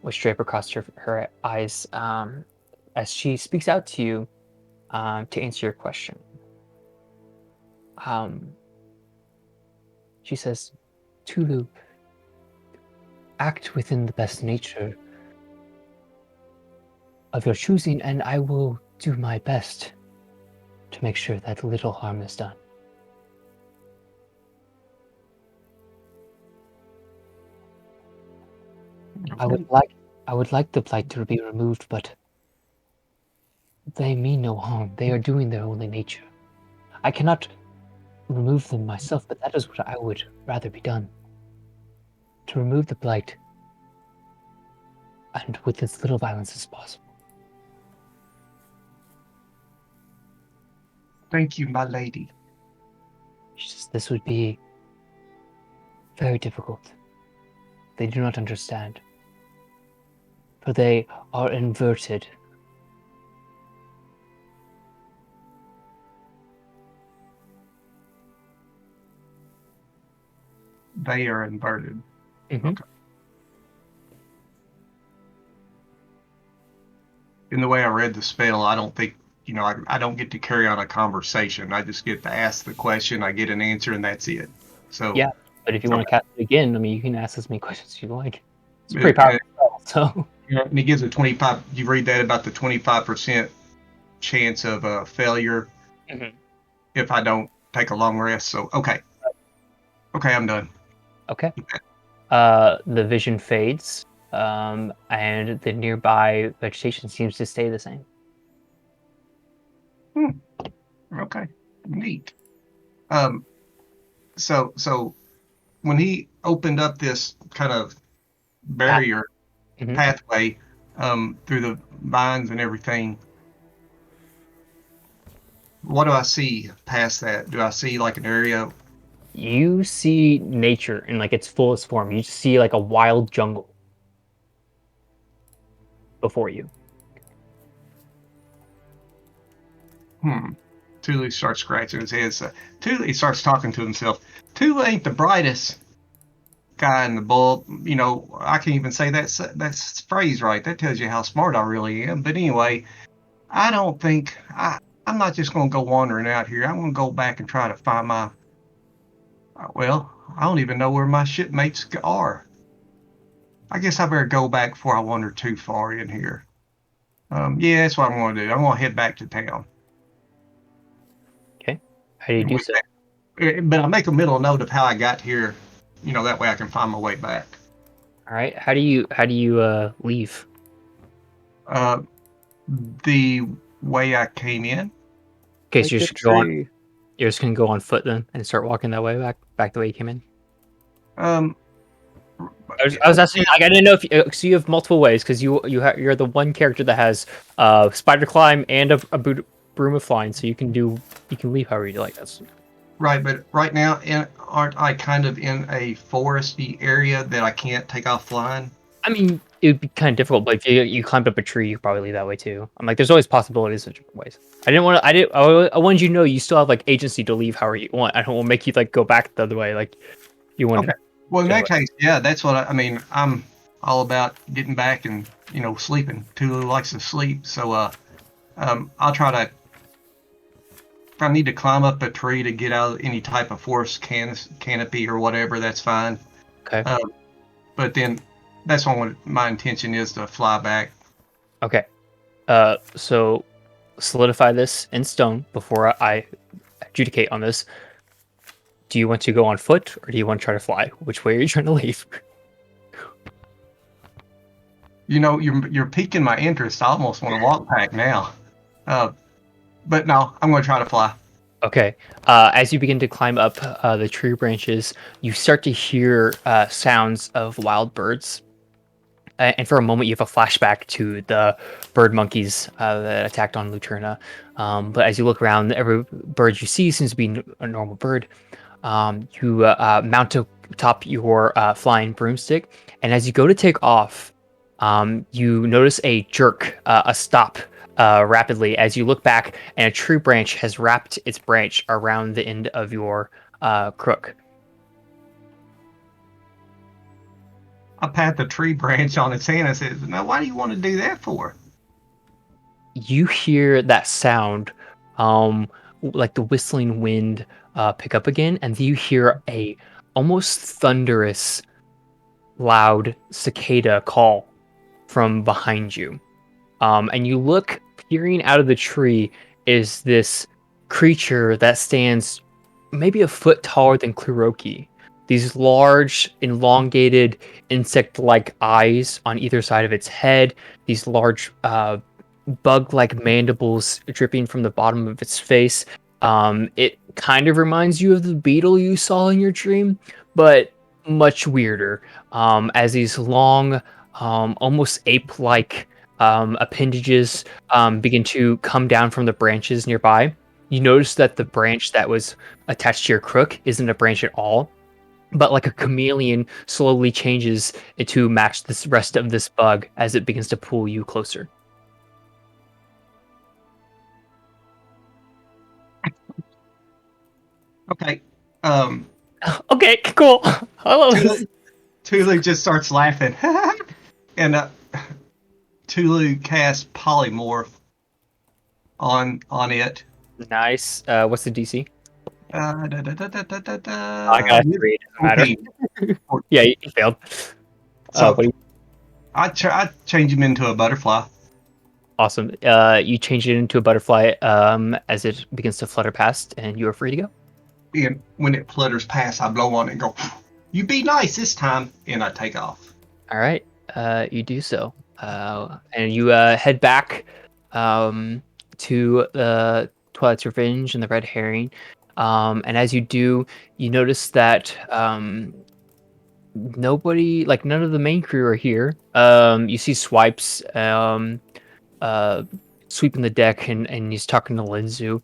which drape across her eyes as she speaks out to you to answer your question. She says, Tulu, act within the best nature of your choosing, and I will do my best to make sure that little harm is done. I would like the blight to be removed, but they mean no harm. They are doing their only nature. I cannot remove them myself, but that is what I would rather be done. To remove the blight, and with as little violence as possible. Thank you, my lady. She says, this would be very difficult. They do not understand. For they are inverted. They are inverted. Mm-hmm. Okay. In the way I read the spell, I don't think, I don't get to carry on a conversation. I just get to ask the question, I get an answer, and that's it. So Yeah, but if you want to cast it again, I mean, you can ask as many questions as you like. It's a It- pretty powerful spell, so. and it gives a 25. You read that about the 25% chance of failure if I don't take a long rest. So okay, I'm done. Okay. The vision fades, and the nearby vegetation seems to stay the same. Okay, neat. So when he opened up this kind of barrier pathway through the vines and everything, what do I see past that? Do I see like an area? You see nature in like its fullest form. You see like a wild jungle before you. Tulu starts scratching his head. So Tulu starts talking to himself. Tulu ain't the brightest guy in the book. I can't even say that phrase right. That tells you how smart I really am. But anyway, I don't think I'm not just going to go wandering out here. I'm going to go back and try to find my. Well, I don't even know where my shipmates are. I guess I better go back before I wander too far in here. Yeah, that's what I'm going to do. I'm going to head back to town. Okay. How do you do so? But I make a mental note of how I got here. That way I can find my way back. All right. How do you leave? The way I came in. Okay, so you're just gonna go on foot then and start walking that way back the way you came in. Um, I was asking. Like, I didn't know if so you have multiple ways because you're the one character that has spider climb and a broom of flying, so you can leave however you like. That's right, but right now, aren't I kind of in a foresty area that I can't take off flying? I mean, it would be kind of difficult, but if you climbed up a tree, you could probably leave that way too. I'm like, there's always possibilities of different ways. I wanted you to know you still have like agency to leave however you want. I don't want to make you like go back the other way. Like you want. Okay. Well, in that case, yeah, that's what I mean. I'm all about getting back and sleeping. Tulu likes to sleep, so I'll try to. If I need to climb up a tree to get out of any type of forest canopy or whatever, that's fine. Okay. But then that's what my intention is to fly back. Okay. So solidify this in stone before I adjudicate on this. Do you want to go on foot or do you want to try to fly? Which way are you trying to leave? You're piquing my interest. I almost want to walk back now. But no, I'm going to try to fly. Okay. As you begin to climb up the tree branches, you start to hear sounds of wild birds. And for a moment, you have a flashback to the bird monkeys that attacked on Luterna. But as you look around, every bird you see seems to be a normal bird. You mount atop your flying broomstick, and as you go to take off, you notice a jerk, a stop rapidly as you look back, and a tree branch has wrapped its branch around the end of your crook. I pat the tree branch on its hand and says, "Now, why do you want to do that for?" You hear that sound, like the whistling wind pick up again, and you hear a almost thunderous, loud cicada call from behind you. And you look, peering out of the tree, is this creature that stands maybe a foot taller than Kluroki. These large, elongated, insect-like eyes on either side of its head. These large, bug-like mandibles dripping from the bottom of its face. It kind of reminds you of the beetle you saw in your dream, but much weirder. As these long, almost ape-like appendages begin to come down from the branches nearby. You notice that the branch that was attached to your crook isn't a branch at all, but like a chameleon slowly changes it to match this rest of this bug as it begins to pull you closer. Okay. Okay, cool. I love this. Tulu just starts laughing. And Tulu casts polymorph on it. Nice. What's the DC? I I got 3. Doesn't matter. Yeah, you failed. So I change him into a butterfly. Awesome. You change it into a butterfly as it begins to flutter past, and you are free to go. And when it flutters past, I blow on it and go, "You be nice this time," and I take off. All right. You do so. And you head back to the Twilight's Revenge and the Red Herring. And as you do, you notice that nobody, like none of the main crew are here. You see Swipes sweeping the deck, and he's talking to Linzu.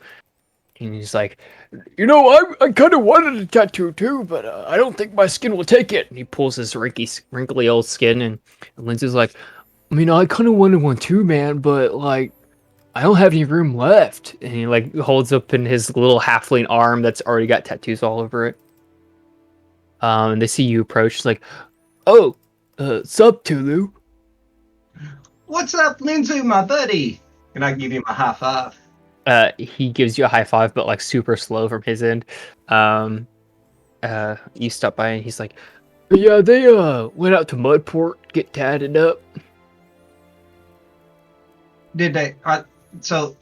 And he's like, I kind of wanted a tattoo too, but I don't think my skin will take it. And he pulls his wrinkly old skin, and Lindsay's like, I kind of wanted one too, man, but like, I don't have any room left. And he like holds up in his little halfling arm that's already got tattoos all over it. And they see you approach, like, oh, sup, Tulu? What's up, Lindsay, my buddy? And I give him a high five. He gives you a high five, but like super slow from his end. You stop by and he's like, yeah, they went out to Mudport, get tatted up. Did they? So,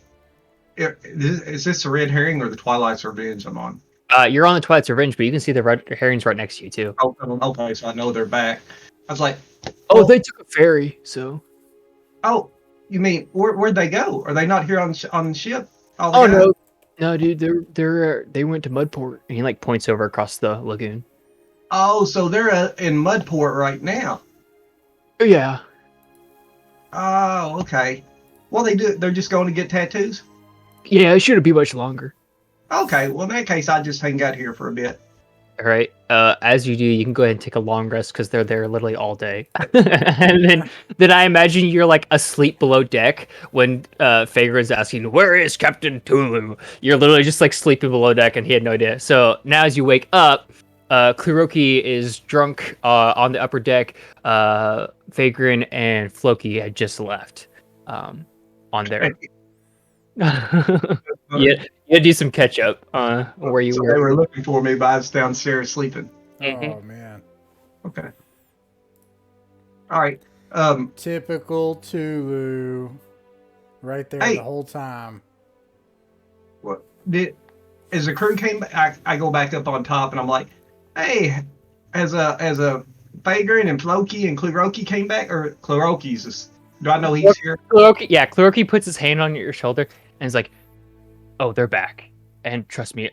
is this the red herring or the Twilight's Revenge I'm on? You're on the Twilight's Revenge, but you can see the red herrings right next to you too. Oh, okay, so I know they're back. I was like, Oh, well, they took a ferry, so. oh, you mean where'd they go? Are they not here on the ship? Oh no, no, dude, they went to Mudport. And he like points over across the lagoon. Oh, so they're in Mudport right now. Oh yeah. Oh, okay. Well, they're just going to get tattoos. Yeah, it shouldn't be much longer. Okay, well in that case, I just hang out here for a bit. All right. As you do, you can go ahead and take a long rest because they're there literally all day. And then I imagine you're like asleep below deck when Feghrin's asking, "Where is Captain Tulu?" You're literally just like sleeping below deck, and he had no idea. So now, as you wake up, Kliroki is drunk on the upper deck. Feghrin and Floki had just left on there. Yeah, you had to do some catch up where you So were. they were looking for me, but I was downstairs sleeping. Mhm. Oh man. Okay. All right. Typical Tulu. Right there Hey. the whole time. What as the crew came back, I go back up on top and I'm like, hey, as a Feghrin and Floki and Kliroki came back, or Kliroki's is, do I know he's here? Kliroki puts his hand on your shoulder and is like, "Oh, they're back." And trust me,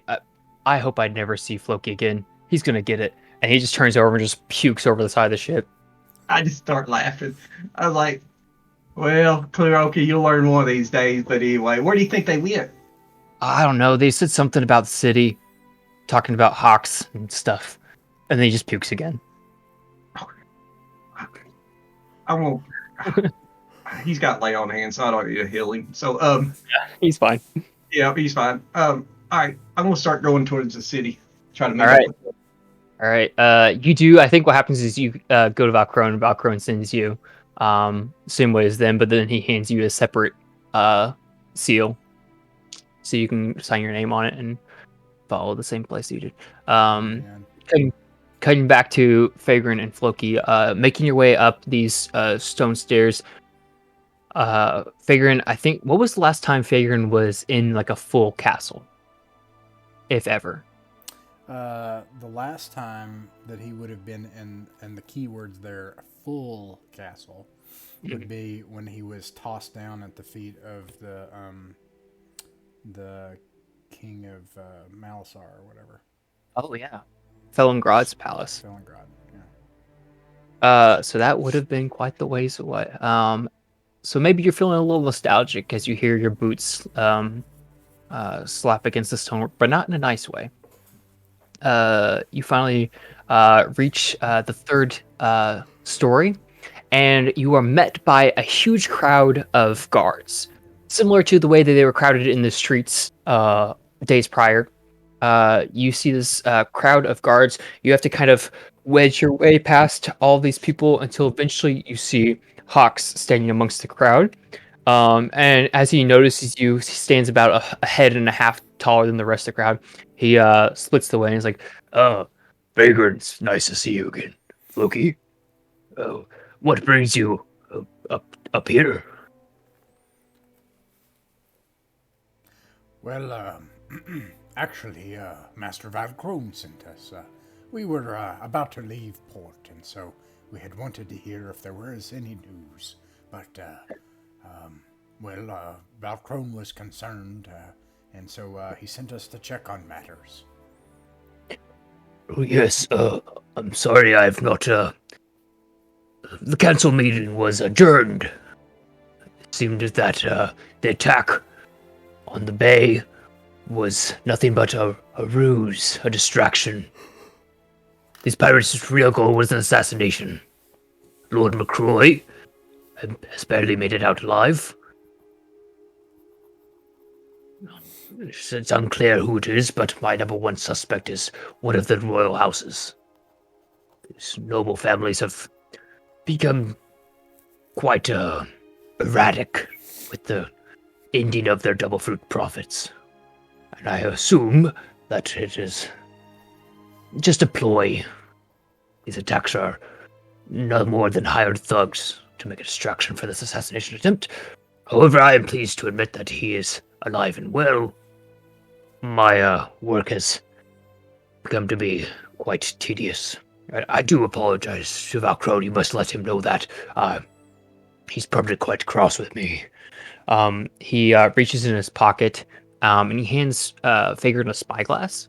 I hope I never see Floki again. He's gonna get it. And he just turns over and just pukes over the side of the ship. I just start laughing. I was like, well, Kliroki, you'll learn one of these days. But anyway, where do you think they went? I don't know. They said something about the city, talking about hawks and stuff. And then he just pukes again. I won't. He's got lay on hands, so I don't need to heal him. So, He's fine. yeah, he's fine. All right, I'm gonna start going towards the city. Try to meet All right. up with them. All right. You do. I think what happens is you go to Valkrone, and Valkrone sends you same way as them, but then he hands you a separate seal, so you can sign your name on it and follow the same place you did. Man. Cutting back to Feghrin and Floki, making your way up these stone stairs. Feghrin, I think, what was the last time Feghrin was in like a full castle, if ever? The last time that he would have been in, and the keywords there, a full castle, would be when he was tossed down at the feet of the king of Malasar or whatever. Oh yeah, Felingrad's palace. Stalingrad, yeah. So that would have been quite the ways away. So maybe you're feeling a little nostalgic as you hear your boots slap against the stone, but not in a nice way. You finally reach the third story, and you are met by a huge crowd of guards, similar to the way that they were crowded in the streets days prior. You see this crowd of guards. You have to kind of wedge your way past all these people until eventually you see Hawks standing amongst the crowd. And as he notices you, he stands about a head and a half taller than the rest of the crowd. He splits the way and he's like, "Oh, Feghrin, it's nice to see you again. Floki, oh, what brings you up here?" Well, actually, Master Valkrone sent us. We were about to leave port, and so we had wanted to hear if there was any news. But, Valkrone was concerned, and so he sent us to check on matters. Oh, yes, I'm sorry I've not, the council meeting was adjourned. It seemed that, the attack on the bay was nothing but a ruse, a distraction. These pirates' real goal was an assassination. Lord McRoix has barely made it out alive. It's unclear who it is, but my number one suspect is one of the royal houses. These noble families have become quite erratic with the ending of their double fruit profits. And I assume that it is just a ploy. These attacks are no more than hired thugs to make a distraction for this assassination attempt. However, I am pleased to admit that he is alive and well. My work has become to be quite tedious. I do apologize to Valcrone. You must let him know that. He's probably quite cross with me. He reaches in his pocket and he hands Feghrin a spyglass.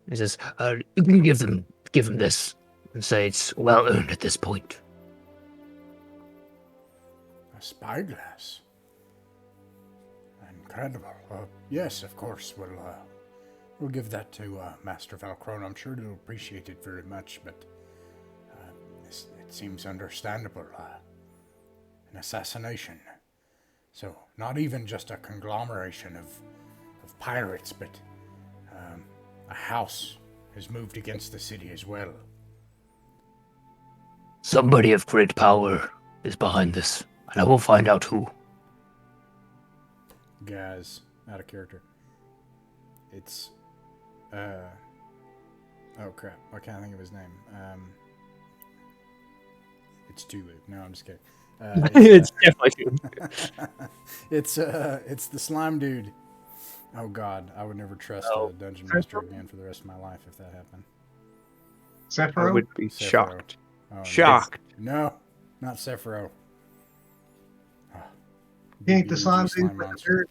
He says, "You can give him this, and say it's well earned at this point." A spyglass. Incredible. Yes, of course. We'll give that to Master Valcrone. I'm sure he'll appreciate it very much, but it seems understandable. An assassination. So, not even just a conglomeration of pirates, but a house has moved against the city as well. Somebody of great power is behind this, and I will find out who. Gaz, out of character. It's, oh crap, I can't think of his name. It's Tulu. No, I'm just kidding. It's definitely it's the slime dude. Oh god, I would never trust a dungeon master again for the rest of my life if that happened. I Sephiroth? would be Sephiroth. shocked. Oh, Shocked. No, not Sephiroth. He ain't the slime slime dude with the monster. dirt.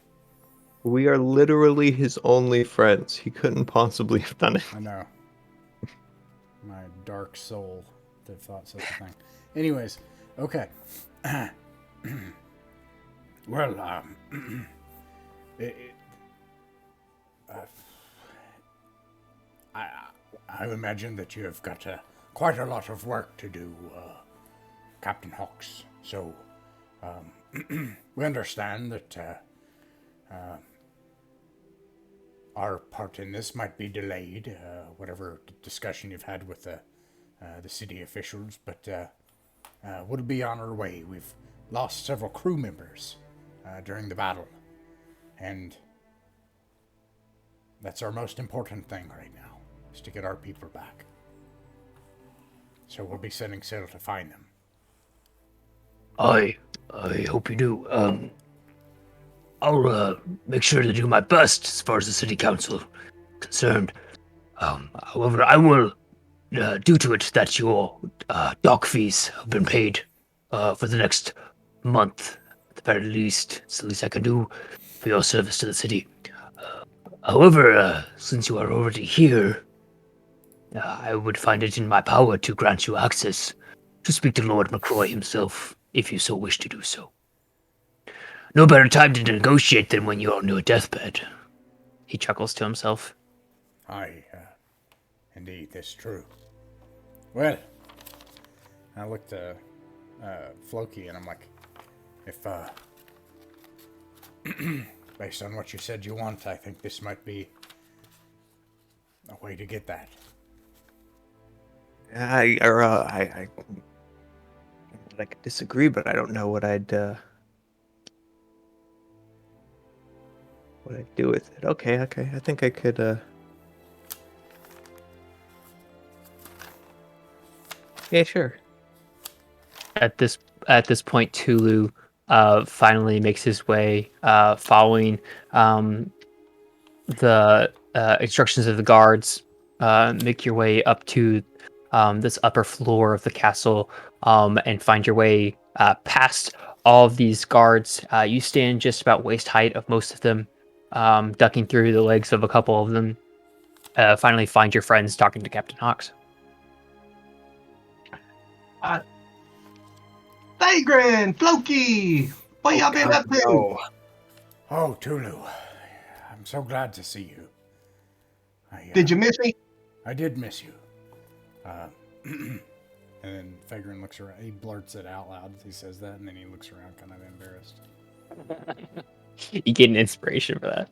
We are literally his only friends. He couldn't possibly have done it. I know. My dark soul that thought such a thing. Anyways, okay. Well, I imagine that you have got quite a lot of work to do, Captain Hawks. So, we understand that our part in this might be delayed, whatever discussion you've had with the city officials, but we'll be on our way. We've lost several crew members during the battle, and that's our most important thing right now, is to get our people back. So we'll be setting sail to find them. I hope you do. I'll make sure to do my best as far as the city council is concerned. However, I will, due to it that your dock fees have been paid for the next month, at the very least. It's the least I can do for your service to the city. However, since you are already here, I would find it in my power to grant you access to speak to Lord McRoix himself, if you so wish to do so. No better time to negotiate than when you're on your deathbed. He chuckles to himself. Aye, indeed, that's true. Well, I looked at Floki and I'm like, if, based on what you said you want, I think this might be a way to get that. I could disagree, but I don't know what I'd do with it. Okay. I think I could. Yeah, sure. At this point, Tulu finally makes his way, following the instructions of the guards. Make your way up to this upper floor of the castle, and find your way past all of these guards. You stand just about waist height of most of them, ducking through the legs of a couple of them. Finally, find your friends talking to Captain Hawks. Feghrin, Floki, what y'all been up to? Oh, Tulu, I'm so glad to see you. Did you miss me? I did miss you. And then Feghrin looks around. He blurts it out loud as he says that, and then he looks around kind of embarrassed. You get an inspiration for that.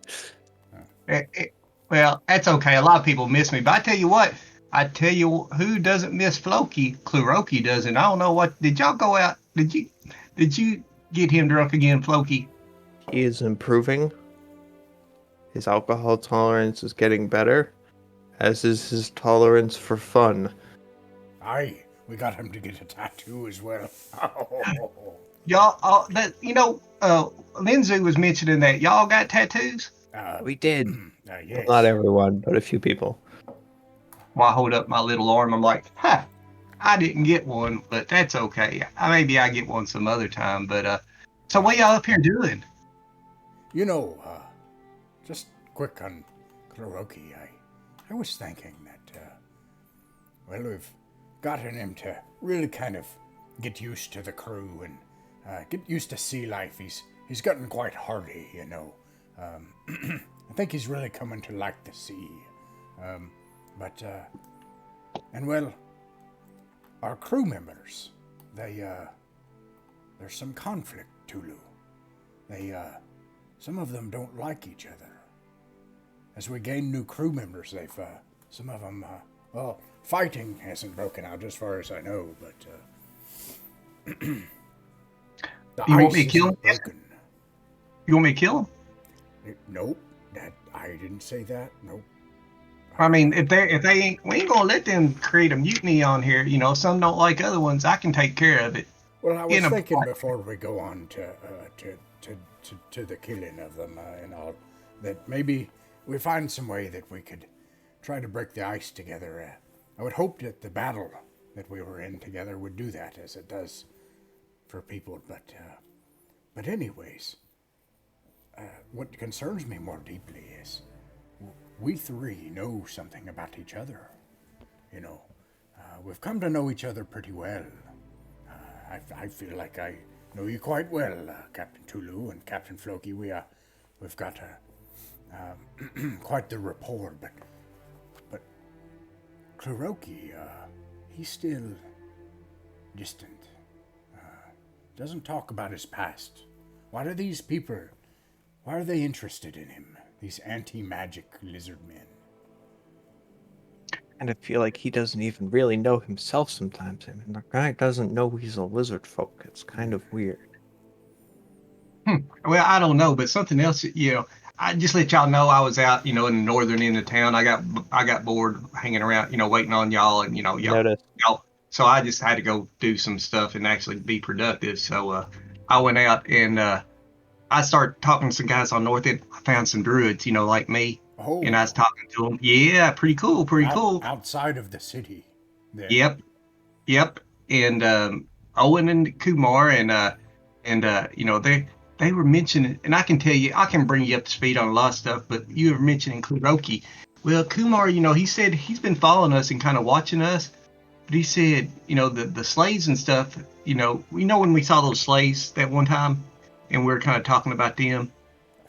Eh, eh, well, that's okay. A lot of people miss me, but I tell you what. I tell you who doesn't miss Floki? Kluroki doesn't. I don't know what. Did y'all go out? Did you get him drunk again, Floki? He is improving. His alcohol tolerance is getting better, as is his tolerance for fun. Aye, we got him to get a tattoo as well. Y'all, that Lindsay was mentioning that y'all got tattoos. We did. Yes. Not everyone, but a few people. Well, I hold up my little arm. I'm like, huh, I didn't get one, but that's okay. Maybe I get one some other time. But so what y'all up here doing? You know, just quick on Kloroki, I was thinking that, well, we've gotten him to really kind of get used to the crew and get used to sea life. He's gotten quite hardy, you know. I think he's really coming to like the sea. And well, our crew members, there's some conflict, Tulu. Some of them don't like each other. As we gain new crew members, some of them, well, fighting hasn't broken out as far as I know, but, the You want ice me to kill him? isn't broken. You want me to kill him? Nope, I didn't say that, nope. I mean, if they ain't, we ain't gonna let them create a mutiny on here. You know, some don't like other ones. I can take care of it. Well, I was In a- thinking before we go on to the killing of them and all, that maybe we find some way that we could try to break the ice together. I would hope that the battle that we were in together would do that, as it does for people. But anyways, what concerns me more deeply is we three know something about each other. You know, we've come to know each other pretty well. I feel like I know you quite well, Captain Tulu and Captain Floki. We've got quite the rapport, but Kloroki, he's still distant. Doesn't talk about his past. Why do these people? Why are they interested in him? These anti-magic lizard men. And I feel like he doesn't even really know himself sometimes. I mean, the guy doesn't know he's a lizard folk. It's kind of weird. Well, I don't know, but something else. I just let y'all know I was out. In the northern end of town. I got bored hanging around. Waiting on y'all, and Notice. y'all. So I just had to go do some stuff and actually be productive. So I went out and I started talking to some guys on north end. I found some druids, like me, Oh, and I was talking to them. Yeah, pretty cool, pretty cool. Outside of the city. There. Yep. And Owen and Kumar and they were mentioning, and I can tell you, I can bring you up to speed on a lot of stuff, but you were mentioning Kuroki. Well, Kumar, he said he's been following us and kind of watching us, but he said, the slaves and stuff, when we saw those slaves that one time, and we were kind of talking about them.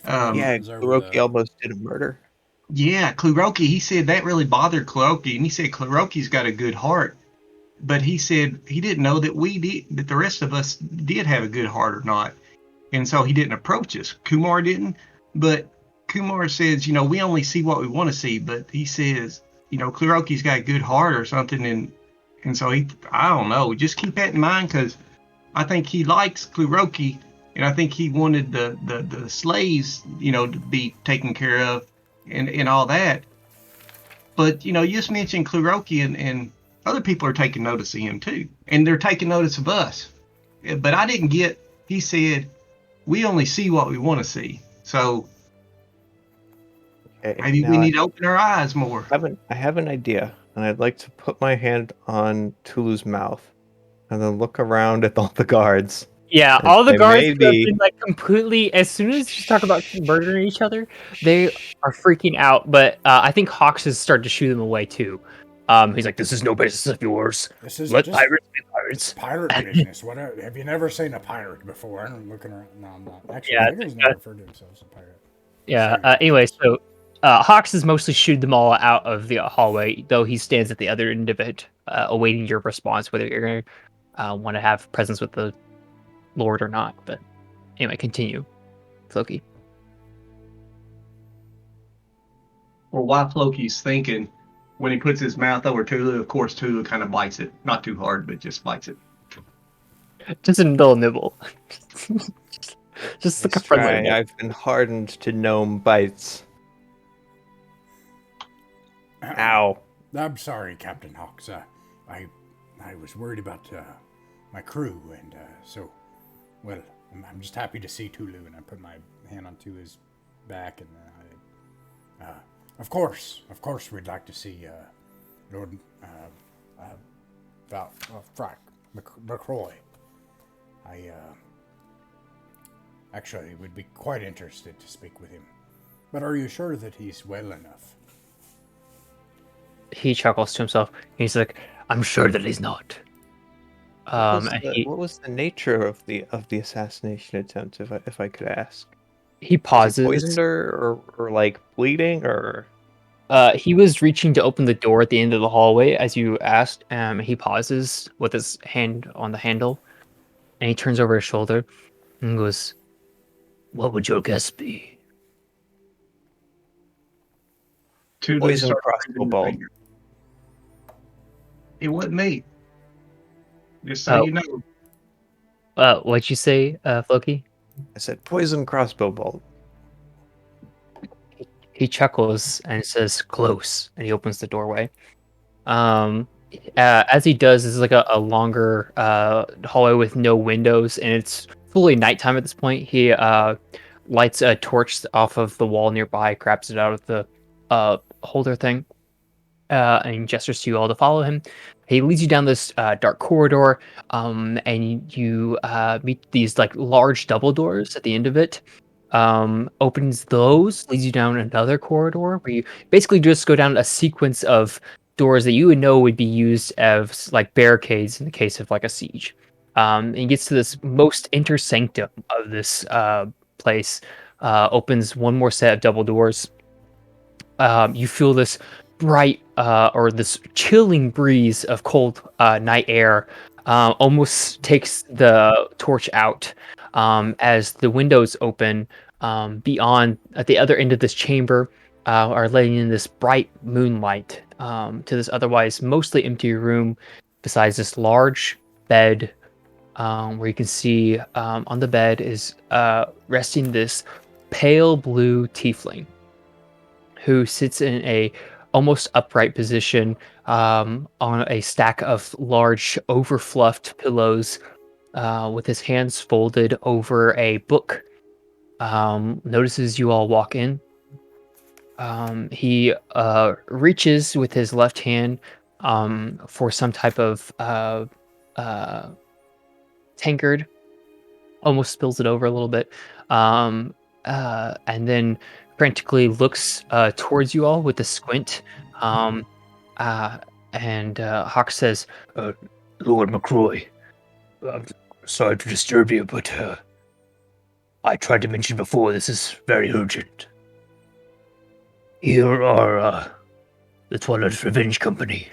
Yeah, Those are Kuroki the- almost did a murder. Yeah, Kuroki, he said that really bothered Kuroki, and he said Kuroki's got a good heart. But he said he didn't know that the rest of us did have a good heart or not. And so he didn't approach us. Kumar didn't. But Kumar says, we only see what we want to see. But he says, Kuroki's got a good heart or something. And so I don't know. Just keep that in mind, because I think he likes Kuroki. And I think he wanted the slaves, to be taken care of and all that. But, you just mentioned Kuroki, and other people are taking notice of him too. And they're taking notice of us. But I didn't get, he said, we only see what we want to see. So Okay, maybe we now need to open our eyes more. I have an idea, and I'd like to put my hand on Tulu's mouth and then look around at all the guards. Yeah, And all the say, guards have maybe- been like completely. As soon as you talk about murdering each other, they are freaking out. But I think Hawks has started to shoo them away too. He's like, "This is no business of yours. This is Let just pirates be pirates." pirate business. Have you never seen a pirate before? I'm looking around. No, I'm not. Actually, Yeah, Feghrin's never referred to himself as a pirate. Yeah. Sorry. Anyway, so Hawks has mostly shooed them all out of the hallway, though he stands at the other end of it, awaiting your response, whether you're going to want to have presence with the Lord or not. But anyway, continue, Floki. or why Floki's thinking when he puts his mouth over Tulu. Of course, Tulu kind of bites it, not too hard, but just bites it. Just a little nibble. just like a Nice friendly try. nibble. I've been hardened to gnome bites. Ow. I'm sorry, Captain Hawks. I was worried about my crew, and well, I'm just happy to see Tulu, and I put my hand on Tulu's back, and of course, we'd like to see Lord McRoix. I actually would be quite interested to speak with him. But are you sure that he's well enough? He chuckles to himself. He's like, I'm sure that he's not. What was the nature of the assassination attempt, if I could ask? He Was he pauses. poisoned or like bleeding or? He was reaching to open the door at the end of the hallway as you asked. He pauses with his hand on the handle, and he turns over his shoulder and goes, What would your guess be? Tulu Poison starts crossbow raising his bolt. finger. It wasn't me. Just so Oh. you know. What'd you say, Floki? I said poison crossbow bolt. He chuckles and says, "Close," and he opens the doorway. As he does, this is like a longer hallway with no windows, and it's fully nighttime at this point. He lights a torch off of the wall nearby, grabs it out of the holder thing, and gestures to you all to follow him. He leads you down this dark corridor, and you meet these like large double doors at the end of it. Opens those, leads you down another corridor where you basically just go down a sequence of doors that you would know would be used as like barricades in the case of like a siege. And he gets to this most inner sanctum of this place. Opens one more set of double doors. You feel this bright or this chilling breeze of cold night air almost takes the torch out as the windows open beyond at the other end of this chamber are letting in this bright moonlight to this otherwise mostly empty room besides this large bed where you can see on the bed is resting this pale blue tiefling who sits in a almost upright position on a stack of large overfluffed pillows with his hands folded over a book. Notices you all walk in. He reaches with his left hand for some type of tankard, almost spills it over a little bit, and then frantically looks towards you all with a squint. Um, and Hawk says, Lord McRoix, I'm sorry to disturb you, but I tried to mention before this is very urgent. Here are the Twilight Revenge Company.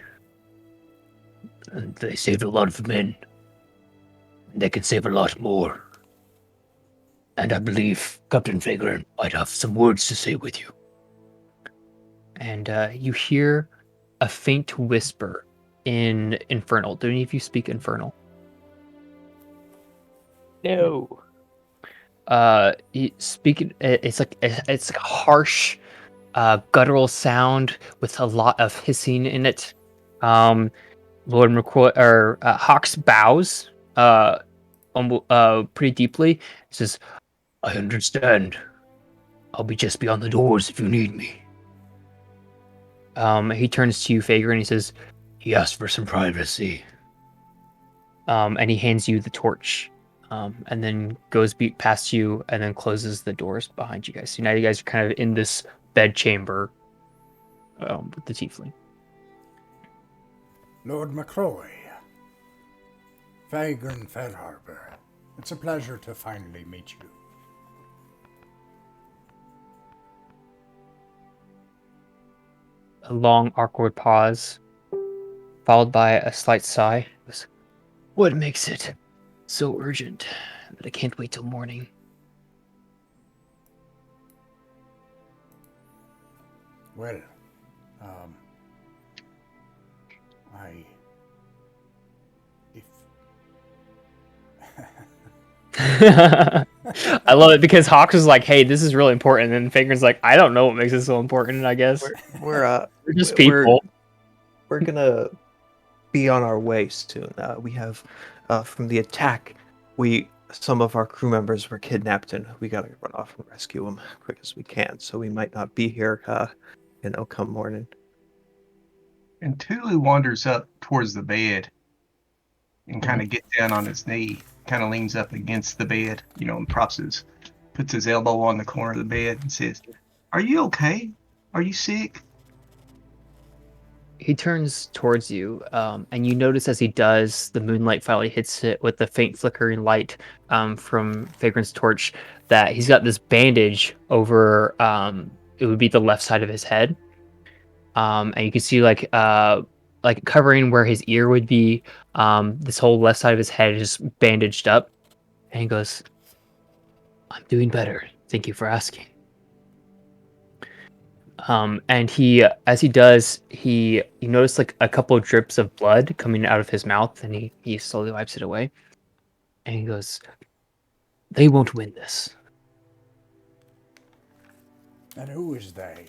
And they saved a lot of men. And they can save a lot more. And I believe Captain Feghrin might have some words to say with you. and you hear a faint whisper in Infernal. Do any of you speak Infernal? No. You speak. It's like a harsh, guttural sound with a lot of hissing in it. Lord McRoix or Hawks bows pretty deeply. He says, I understand. I'll be just beyond the doors if you need me. he turns to you, Fager, and he says, He asked for some privacy. and he hands you the torch, and then goes past you, and then closes the doors behind you guys. So now you guys are kind of in this bed chamber with the tiefling. Lord McRoix, Feghrin Fairharbor, it's a pleasure to finally meet you. A long, awkward pause, followed by a slight sigh. What makes it so urgent that I can't wait till morning? Well, Um, if I love it because Hawks is like, "Hey, this is really important," and Fagrin's like, "I don't know what makes it so important. I guess we're just people." we're gonna be on our way soon. We have from the attack, some of our crew members were kidnapped, and we gotta run off and rescue them quick as we can. So we might not be here, come morning. And Tulu wanders up towards the bed and kind of gets down on his knee, kind of leans up against the bed, and puts his elbow on the corner of the bed and says, "Are you okay? Are you sick?" He turns towards you, and you notice as he does, the moonlight finally hits it with the faint flickering light from Fagrin's torch, that he's got this bandage over, it would be the left side of his head. And you can see like covering where his ear would be. This whole left side of his head is bandaged up, and he goes, "I'm doing better. Thank you for asking." And he, as he does, you notice like a couple of drips of blood coming out of his mouth, and he slowly wipes it away, and he goes, "They won't win this." and who is they?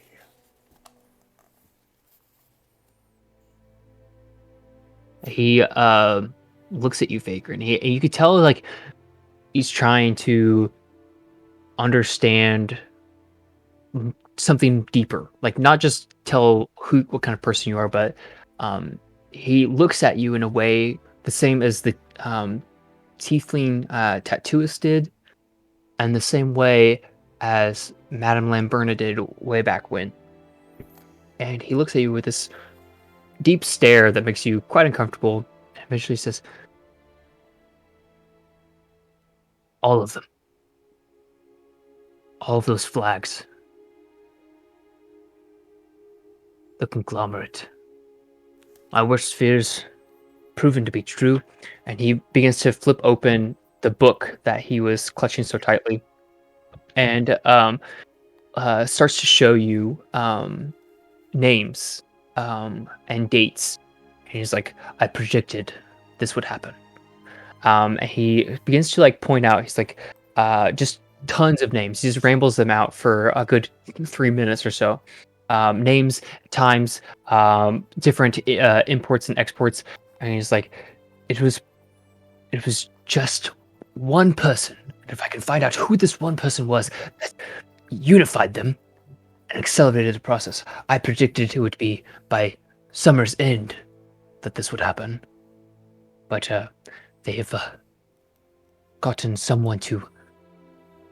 He looks at you, Faker, and you could tell like he's trying to understand something deeper, like not just tell what kind of person you are, but he looks at you in a way the same as the tiefling tattooist did, and the same way as Madame Lamberna did way back when. And he looks at you with this deep stare that makes you quite uncomfortable, and eventually says, "All of them. All of those flags. The conglomerate. My worst fears proven to be true." And he begins to flip open the book that he was clutching so tightly, and starts to show you names and dates. And he's like, "I predicted this would happen." And he begins to like point out. He's like, just tons of names. He just rambles them out for a good 3 minutes or so. Names, times, different imports and exports, and he's like, "It was just one person. And if I can find out who this one person was that unified them and accelerated the process, I predicted it would be by summer's end that this would happen. But they've gotten someone to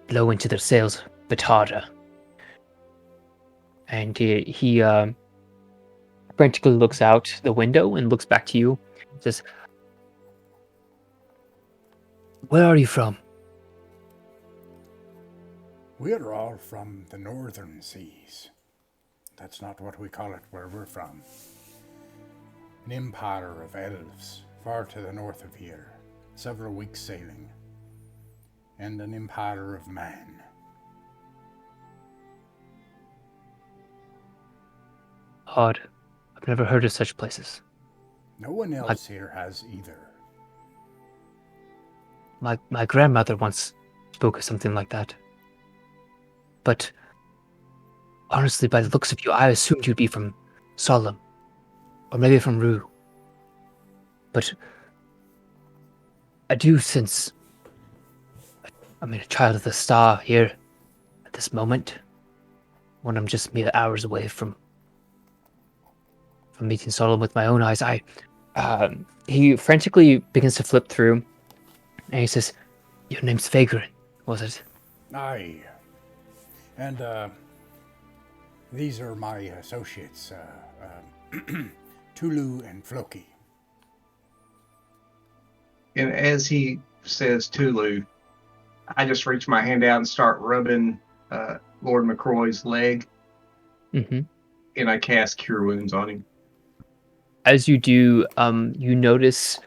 blow into their sails a bit harder." And he frantically looks out the window and looks back to you. Says, "Where are you from?" We're all from the northern seas. That's not what we call it where we're from. An empire of elves far to the north of here, several weeks sailing, and an empire of man. Odd. I've never heard of such places. No one else here has either. My grandmother once spoke of something like that. But honestly, by the looks of you, I assumed you'd be from Solemn, or maybe from Rue. But I do sense I'm a child of the star here at this moment, when I'm just mere hours away from meeting Solemn with my own eyes. He frantically begins to flip through, and he says, "Your name's Feghrin, was it?" Aye. And these are my associates, Tulu and Floki. And as he says Tulu, I just reach my hand out and start rubbing Lord McRoix's leg, Mm-hmm. and I cast Cure Wounds on him. As you do, you notice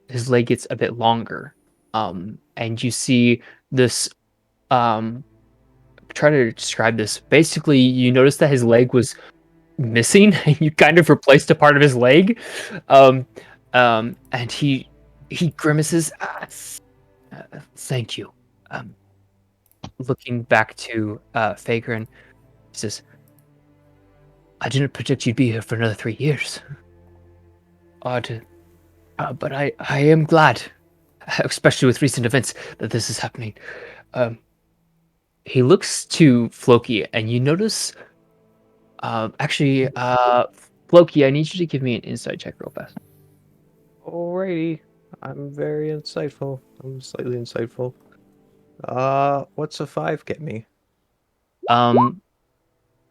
his leg gets a bit longer, and you see this. Try to describe this. Basically, you notice that his leg was missing, and you kind of replaced a part of his leg. And he grimaces. Thank you. Um, Looking back to Feghrin, he says, "I didn't predict you'd be here for another 3 years. Odd, but I am glad, especially with recent events, that this is happening." Um, he looks to Floki, and you notice. Actually, Floki, I need you to give me an insight check real fast. Alrighty. I'm very insightful. I'm slightly insightful. What's a 5 get me? Um,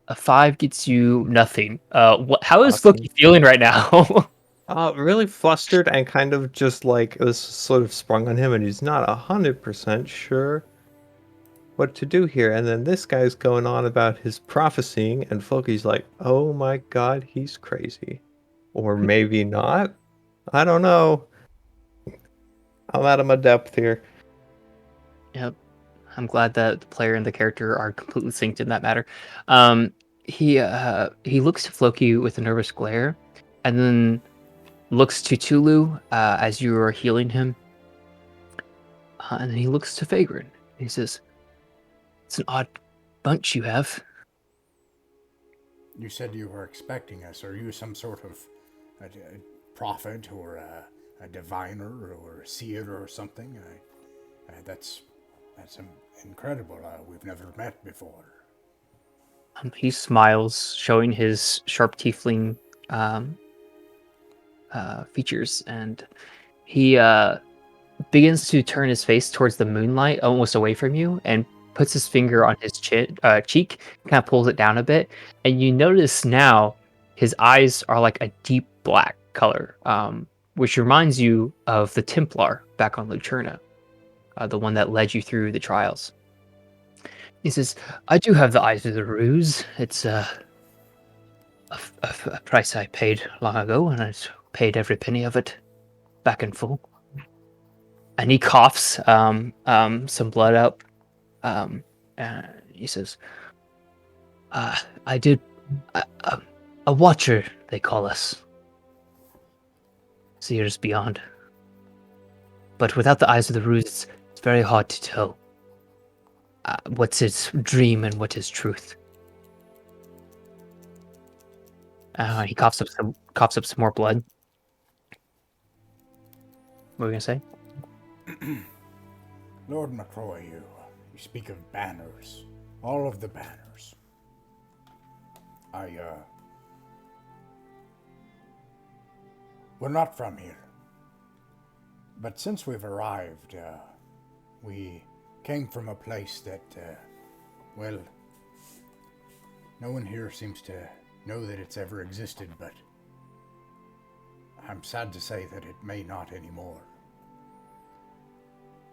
a 5 gets you nothing. How is Awesome. Floki feeling right now? Really flustered and kind of just like it was sort of sprung on him, and he's not 100% sure what to do here. And then this guy's going on about his prophesying, and Floki's like, "Oh my God, he's crazy," or maybe not. I don't know. I'm out of my depth here. Yep. I'm glad that the player and the character are completely synced in that matter. Um, he looks to Floki with a nervous glare, and then looks to Tulu as you are healing him, and then he looks to Feghrin. He says, "It's an odd bunch you have." You said you were expecting us. Are you some sort of a prophet or a diviner or a seer or something? That's incredible. We've never met before. He smiles, showing his sharp tiefling um, features, and he begins to turn his face towards the moonlight, almost away from you, and puts his finger on his cheek, kind of pulls it down a bit, and you notice now his eyes are like a deep black color, which reminds you of the Templar back on Lucerna, the one that led you through the trials. He says, "I do have the eyes of the ruse. It's a price I paid long ago, and I paid every penny of it back in full." And he coughs some blood out. He says, "I did a watcher, they call us, seers beyond. But without the eyes of the ruse, it's very hard to tell what's his dream and what is truth." He coughs up some more blood. What were we gonna say? Lord McRoix, you speak of banners. All of the banners. We're not from here. But since we've arrived, we came from a place that, well, no one here seems to know that it's ever existed, but I'm sad to say that it may not anymore.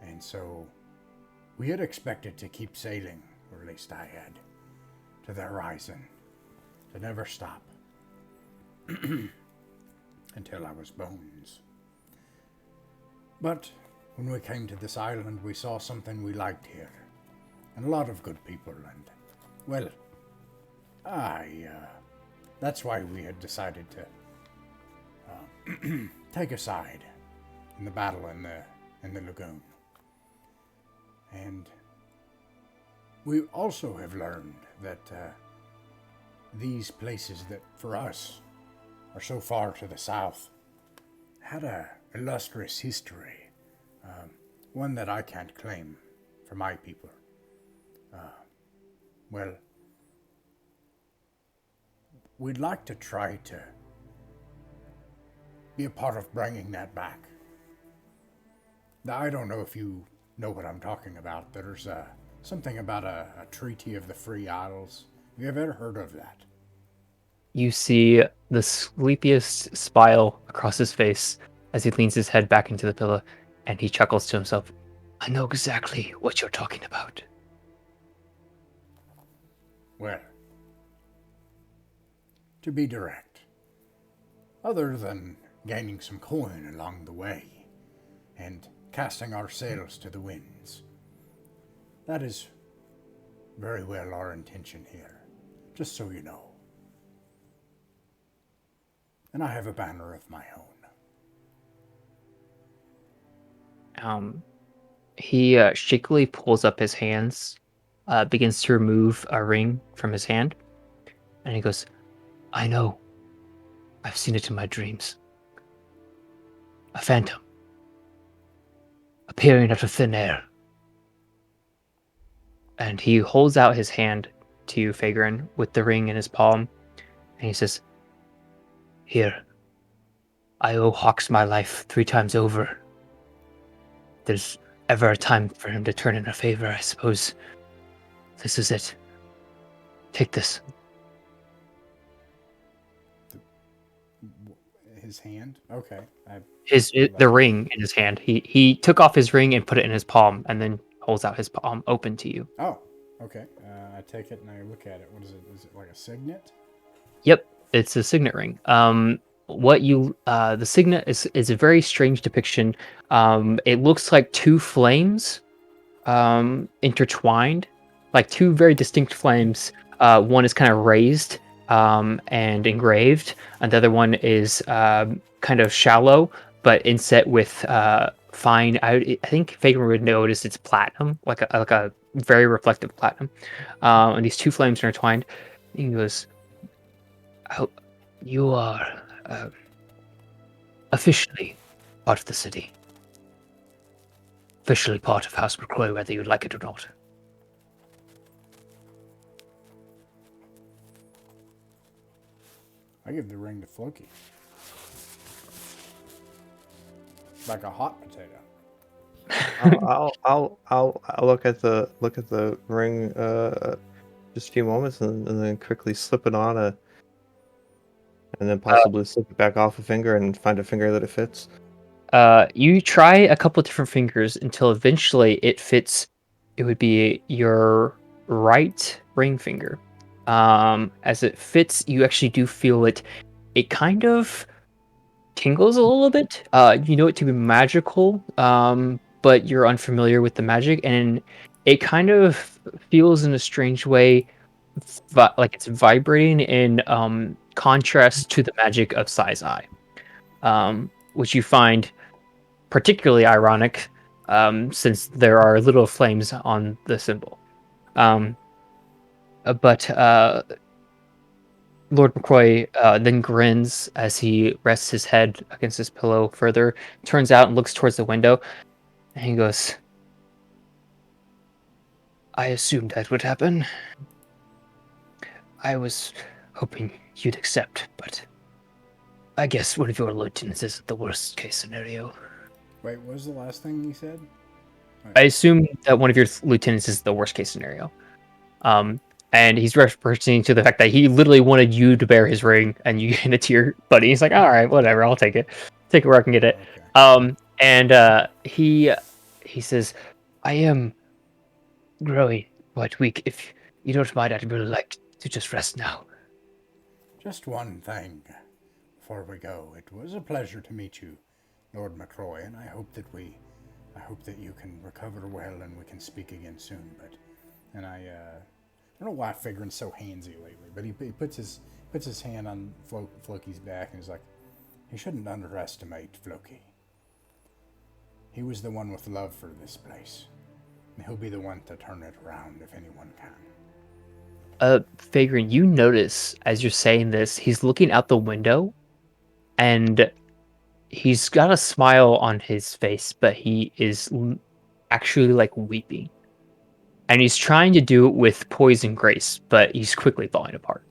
And so we had expected to keep sailing, or at least I had, to the horizon, to never stop until I was bones. But when we came to this island, we saw something we liked here, and a lot of good people, and, well, that's why we had decided to take a side in the battle in the lagoon. And we also have learned that these places that, for us, are so far to the south, had a illustrious history, one that I can't claim for my people. Well, we'd like to try to be a part of bringing that back. Now, I don't know if you know what I'm talking about. There's something about a treaty of the Free Isles. Have you ever heard of that? You see the sleepiest smile across his face as he leans his head back into the pillow, and he chuckles to himself. "I know exactly what you're talking about." Well, to be direct, other than gaining some coin along the way and casting our sails to the winds, that is very well our intention here, just so you know. And I have a banner of my own. He shakily pulls up his hands, begins to remove a ring from his hand, and he goes, I know. I've seen it in my dreams. A phantom. Appearing out of thin air. And he holds out his hand to you, Feghrin, with the ring in his palm, and he says, Here. I owe Hawks my life 3 times over. There's ever a time for him to turn in a favor, I suppose. This is it. Take this. His hand? Okay. The ring in his hand. He took off his ring and put it in his palm, and then holds out his palm open to you. Oh, okay. I take it and I look at it. What is it? Is it like a signet? Yep, it's a signet ring. The signet is a very strange depiction. It looks like 2 flames, intertwined, like 2 very distinct flames. One is kind of raised, and engraved, and the other one is kind of shallow, but inset with fine. I think Fagan would notice it's platinum, like a very reflective platinum. And these 2 flames intertwined. He goes, oh, you are officially part of the city. Officially part of House McRoix, whether you like it or not. I give the ring to Floki. Like a hot potato. I'll look at the ring just a few moments and then quickly slip it on and then possibly slip it back off a finger and find a finger that it fits. You try a couple different fingers until eventually it fits. It would be your right ring finger. As it fits, you actually do feel it. It kind of tingles a little bit. You know it to be magical, but you're unfamiliar with the magic, and it kind of feels in a strange way, like it's vibrating in contrast to the magic of Sai's eye, which you find particularly ironic, since there are little flames on the symbol. But Lord McRoix then grins as he rests his head against his pillow further, turns out and looks towards the window, and he goes, I assumed that would happen. I was hoping you'd accept, but I guess one of your lieutenants isn't the worst case scenario. Wait, what was the last thing you said? I assume that one of your lieutenants is the worst case scenario. And he's referencing to the fact that he literally wanted you to bear his ring, and you hand it to your buddy. He's like, all right, whatever, I'll take it. Take it where I can get it. Okay. And he says, I am growing quite weak. If you don't mind, I'd really like to just rest now. Just one thing before we go. It was a pleasure to meet you, Lord McRoix, and I hope that you can recover well and we can speak again soon. I don't know why Feghrin's so handsy lately, but he puts his hand on Floki's back and he's like, you shouldn't underestimate Floki. He was the one with love for this place, and he'll be the one to turn it around if anyone can. Feghrin, you notice as you're saying this, he's looking out the window, and he's got a smile on his face, but he is actually like weeping. And he's trying to do it with poise and grace, but he's quickly falling apart.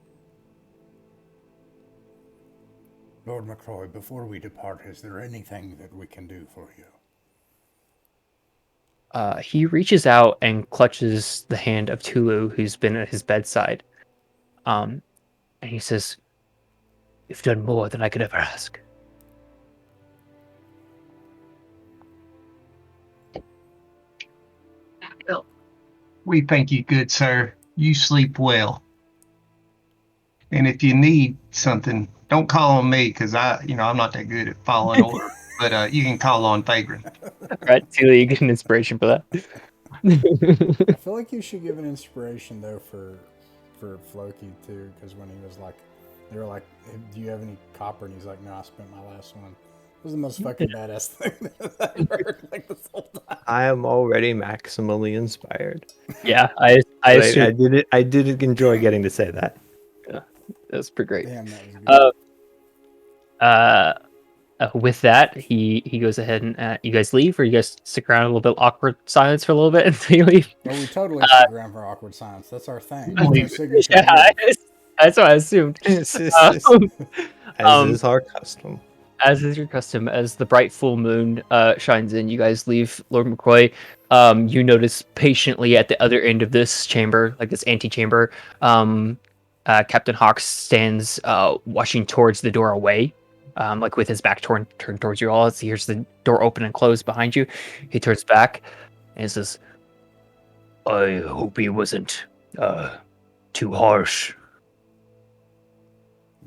Lord McRoix, before we depart, is there anything that we can do for you? He reaches out and clutches the hand of Tulu, who's been at his bedside. And he says, you've done more than I could ever ask. We thank you, good sir. You sleep well. And if you need something, don't call on me because I'm not that good at following orders. But you can call on Feghrin. Right, Tulu, you get an inspiration for that. I feel like you should give an inspiration though for Floki too, because when he was like They were like, "Do you have any copper?" And he's like, "No, I spent my last one." It was the most fucking badass thing that I've heard like this whole time. I am already maximally inspired. Yeah, I But assume I did enjoy getting to say that. that's pretty great. Damn, that was good. With that, he goes ahead and you guys leave, or you guys stick around a little bit awkward silence for a little bit until you leave. Well, we totally stick around for awkward silence. That's our thing. That's our Leave it. signature. Yeah, move. that's what I assumed. As Um, is our custom. As is your custom, as the bright full moon shines in, you guys leave Lord McRoix. You notice patiently at the other end of this chamber, like this antechamber, Captain Hawks stands watching towards the door away, like with his back turned towards you all. As he hears the door open and close behind you, he turns back and he says, I hope he wasn't too harsh.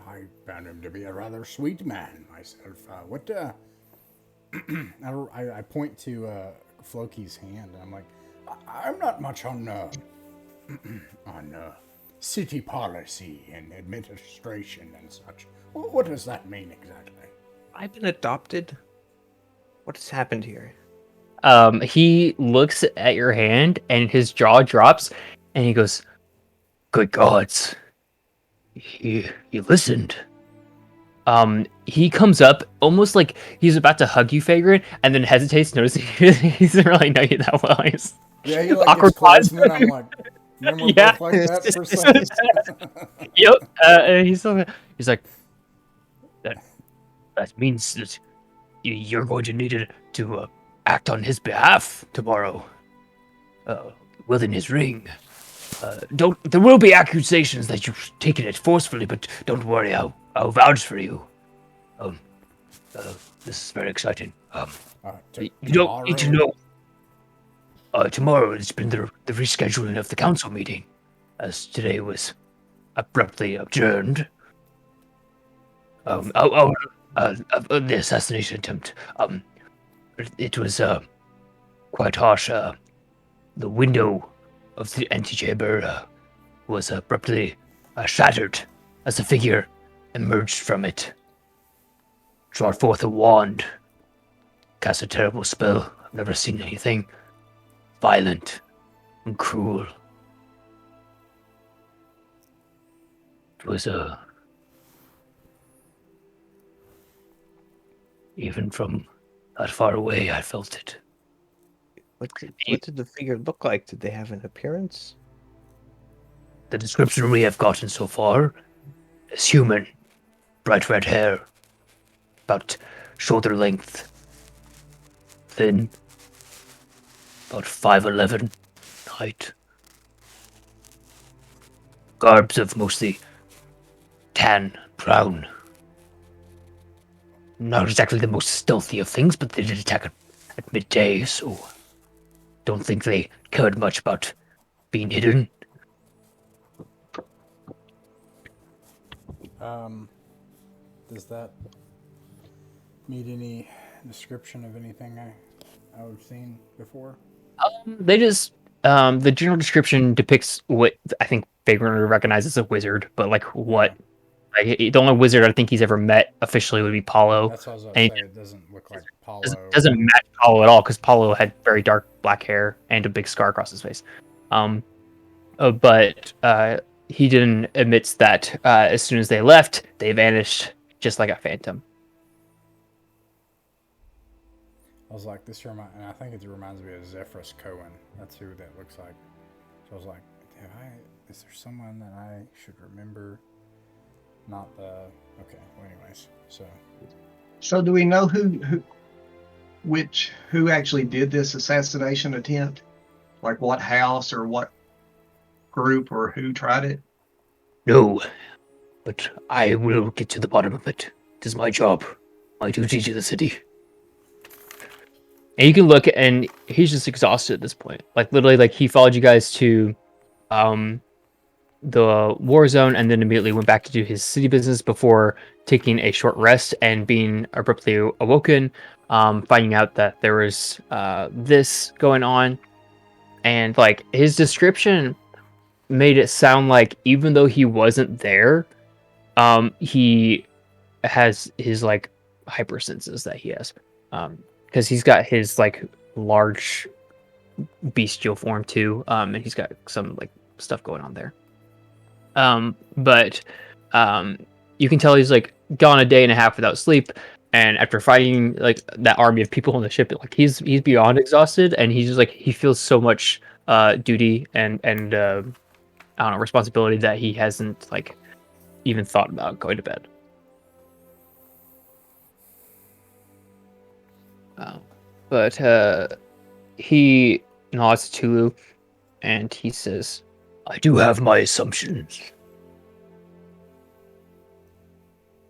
I found him to be a rather sweet man myself. I point to Floki's hand, and I'm like, I'm not much on city policy and administration and such. What does that mean exactly? I've been adopted. What has happened here? he looks at your hand and his jaw drops and he goes, Good gods. You listened. he comes up almost like he's about to hug you, Feghrin, and then hesitates, noticing he doesn't really know you that well. He's Yeah, he like awkward gets close, pause. and then I'm like, then we're Yeah. both like that for a second. Yep. And he's like, That means that you're going to need to act on his behalf tomorrow. Within his ring. There will be accusations that you've taken it forcefully, but don't worry, I'll vouch for you. This is very exciting. You don't need to know. Tomorrow has been the rescheduling of the council meeting, as today was abruptly adjourned. The assassination attempt. It was quite harsh. The window of the antechamber was abruptly shattered as a figure emerged from it. Draw forth a wand, cast a terrible spell. I've never seen anything violent and cruel. It was even from that far away, I felt it. What did the figure look like? Did they have an appearance? The description we have gotten so far is human, bright red hair, about shoulder length, thin, about 5'11" height. Garbs of mostly tan, brown. Not exactly the most stealthy of things, but they did attack at midday, so don't think they cared much about being hidden. Does that meet any description of anything I've seen before? they just the general description depicts what I think Feghrin would recognize as a wizard, but like what the only wizard I think he's ever met officially would be Paulo. That's what I was about And to say. It doesn't look like Paulo. doesn't match Paulo at all because Paulo had very dark black hair and a big scar across his face. But he didn't admits that as soon as they left, they vanished just like a phantom. I was like, and I think it reminds me of Zephyrus Cohen. That's who that looks like. So I was like, is there someone that I should remember? Not the, okay, well anyways, So do we know who actually did this assassination attempt? Like what house or what group or who tried it? No, but I will get to the bottom of it. It is my job, my duty to the city. And you can look and he's just exhausted at this point. Like literally, like he followed you guys to the war zone and then immediately went back to do his city business before taking a short rest and being abruptly awoken, finding out that there was this going on. And like his description made it sound like even though he wasn't there, He has his like hyper senses that he has, because he's got his like large bestial form too, and he's got some like stuff going on there. But you can tell he's like gone a day and a half without sleep, and after fighting like that army of people on the ship, like he's beyond exhausted, and he's just like he feels so much duty and I don't know, responsibility that he hasn't like even thought about going to bed. But he nods to Tulu and he says, I do have my assumptions.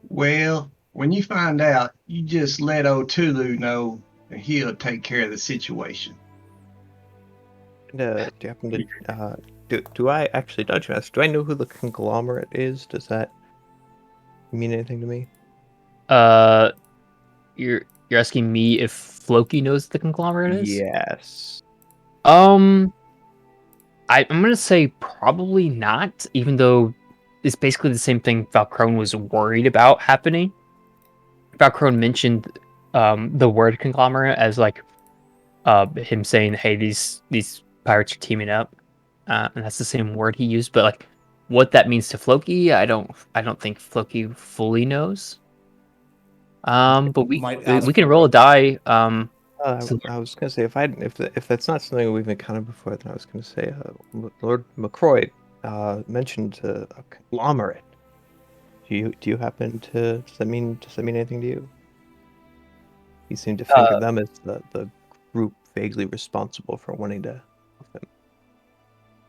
Well, when you find out, you just let old Tulu know, and he'll take care of the situation. Do you happen to do I actually don't you ask? Do I know who the conglomerate is? Does that mean anything to me? You're asking me if Floki knows the conglomerate is? Yes. I'm gonna say probably not, even though it's basically the same thing Valkrone was worried about happening. Valkrone mentioned the word conglomerate as like him saying, "Hey, these pirates are teaming up," and that's the same word he used. But like, what that means to Floki, I don't think Floki fully knows. But we Might ask can for roll a- a die. I was gonna say if that's not something we've encountered before, then I was gonna say Lord McRoix mentioned a conglomerate. Do you happen to does that mean anything to you? He seemed to think of them as the group vaguely responsible for wanting to help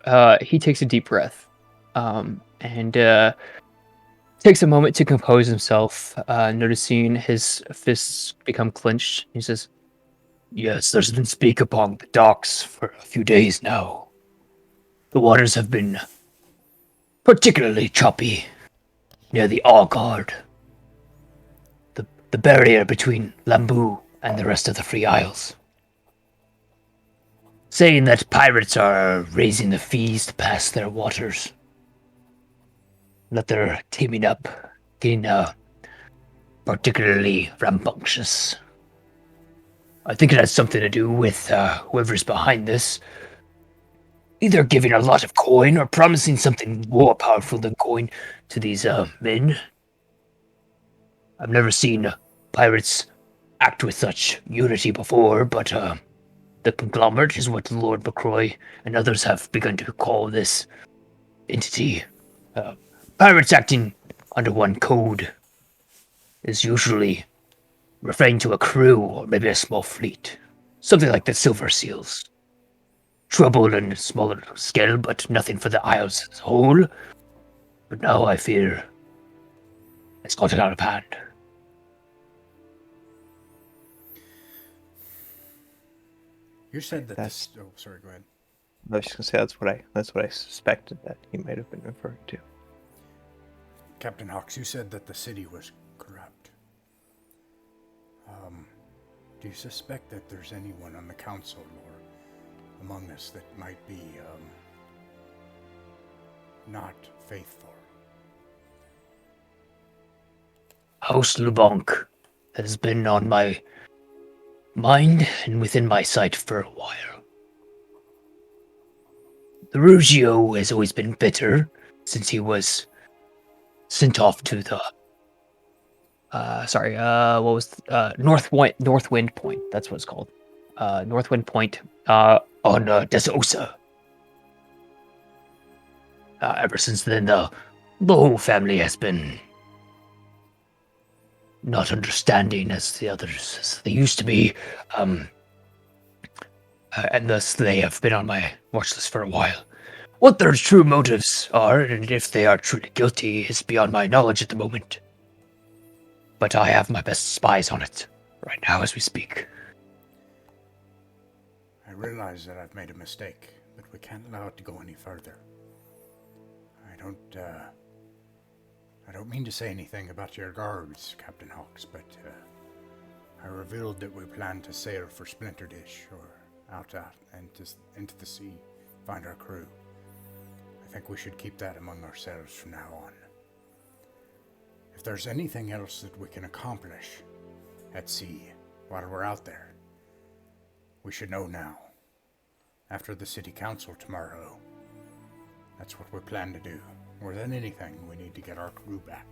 him. He takes a deep breath, and takes a moment to compose himself, noticing his fists become clenched. He says, Yes, there's been speak upon the docks for a few days now. The waters have been particularly choppy near the Guard, the barrier between Lambu and the rest of the Free Isles. Saying that pirates are raising the fees to pass their waters. That they're teaming up, getting particularly rambunctious. I think it has something to do with whoever's behind this. Either giving a lot of coin or promising something more powerful than coin to these men. I've never seen pirates act with such unity before, but the conglomerate is what Lord McRoix and others have begun to call this entity. Pirates acting under one code is usually referring to a crew or maybe a small fleet. Something like the Silver Seals. Trouble on a smaller scale, but nothing for the Isles as a whole. But now I fear it's gotten out of hand. You said that That's- this. Oh, sorry. Go ahead. I was just gonna say that's what I suspected that he might have been referring to. Captain Hawks, you said that the city was corrupt. Do you suspect that there's anyone on the council or among us that might be not faithful? House Lubank has been on my mind and within my sight for a while. The Rugio has always been bitter since he was sent off to the what was Northwind Point, that's what it's called. Northwind Point on Desosa. Ever since then, the whole family has been not understanding as the others as they used to be, and thus they have been on my watch list for a while. What their true motives are, and if they are truly guilty, is beyond my knowledge at the moment. But I have my best spies on it right now as we speak. I realize that I've made a mistake, but we can't allow it to go any further. I don't mean to say anything about your guards, Captain Hawks, but I revealed that we plan to sail for Splinterdish or out and into the sea, find our crew. I think we should keep that among ourselves from now on. If there's anything else that we can accomplish at sea while we're out there, we should know now. After the city council tomorrow, that's what we plan to do. More than anything, we need to get our crew back.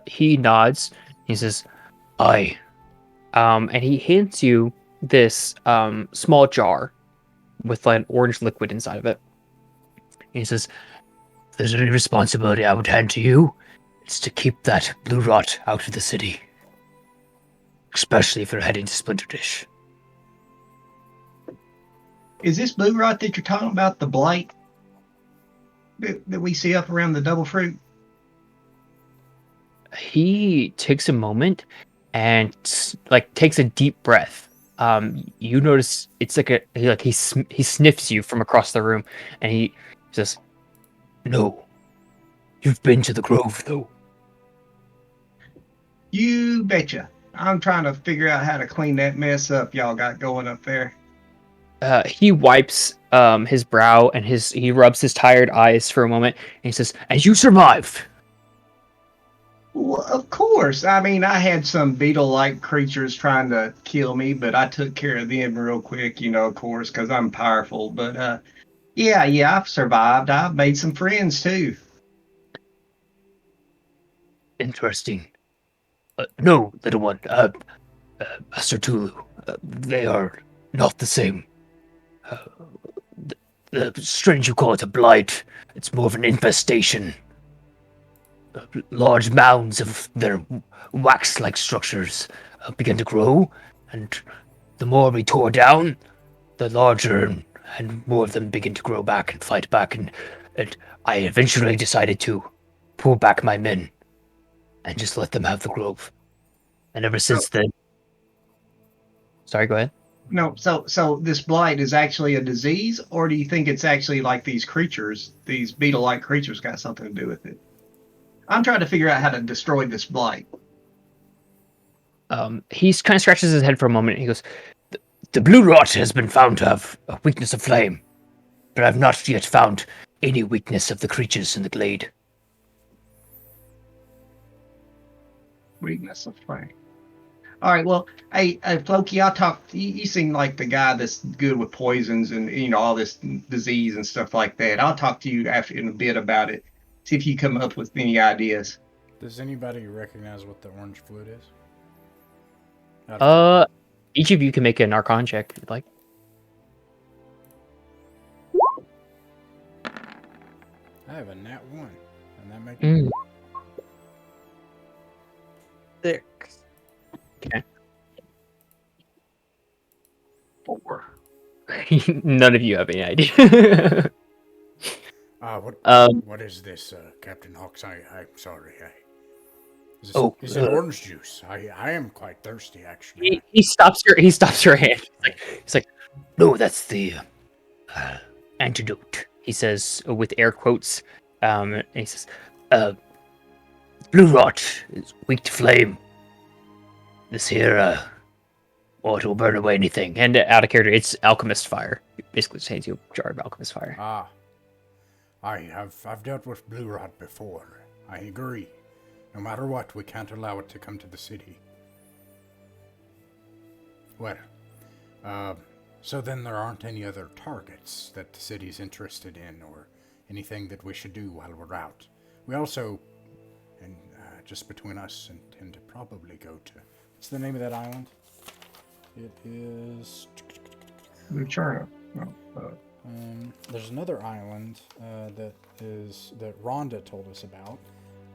He nods. He says, "Aye." And he hands you this small jar with like an orange liquid inside of it. And he says, If there's any responsibility I would hand to you, it's to keep that blue rot out of the city. Especially if you're heading to Splinter Dish. Is this blue rot that you're talking about the blight that we see up around the double fruit? he takes a moment and like takes a deep breath. You notice it's like he sniffs you from across the room, and he says, No. You've been to the Grove, though. You betcha. I'm trying to figure out how to clean that mess up y'all got going up there. he wipes his brow and he rubs his tired eyes for a moment, and he says, And you survived. Well, of course. I mean, I had some beetle-like creatures trying to kill me, but I took care of them real quick, of course, because I'm powerful. But yeah, I've survived. I've made some friends too. Interesting. No, little one. Master Tulu. They are not the same. Strange you call it a blight. It's more of an infestation. Large mounds of their wax-like structures began to grow, and the more we tore down, the larger and more of them begin to grow back and fight back, and I eventually decided to pull back my men and just let them have the grove. And ever since then... sorry, go ahead. No, so this blight is actually a disease, or do you think it's actually like these creatures, these beetle-like creatures, got something to do with it? I'm trying to figure out how to destroy this blight. He kind of scratches his head for a moment, and he goes, The blue rot has been found to have a weakness of flame, but I've not yet found any weakness of the creatures in the glade. Weakness of flame. All right, well, hey, Floki, I'll talk. You seem like the guy that's good with poisons and all this disease and stuff like that. I'll talk to you after in a bit about it. See if you come up with any ideas. Does anybody recognize what the orange fluid is? each of you can make an Arcana check if you'd like. I have a nat 1, and that makes Mm. 6. Okay. 4. None of you have any idea. What is this, Captain Hawks? I'm sorry. Is Oh, it orange juice? I am quite thirsty, actually. he stops your hand. He's like, no, that's the antidote. He says with air quotes. And he says, blue rot is weak to flame. This here, it will burn away anything. and out of character, it's alchemist fire. It basically just hands you a jar of alchemist fire. I've dealt with blue rot before. I agree. No matter what, we can't allow it to come to the city. Well, so then there aren't any other targets that the city's interested in, or anything that we should do while we're out. We also, and just between us, intend to probably go to... What's the name of that island? It is... Lucerna. There's another island that Rhonda told us about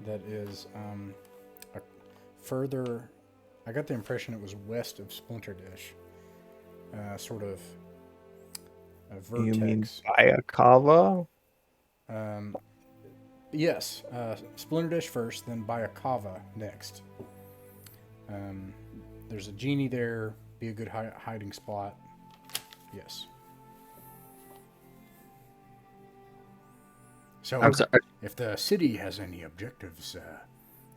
that is further... I got the impression it was west of Splinter Dish. Sort of a vertex. You mean Bayakava? Yes. Splinter Dish first, then Bayakava next. There's a genie there. Be a good hiding spot. Yes. So, I'm sorry. if the city has any objectives,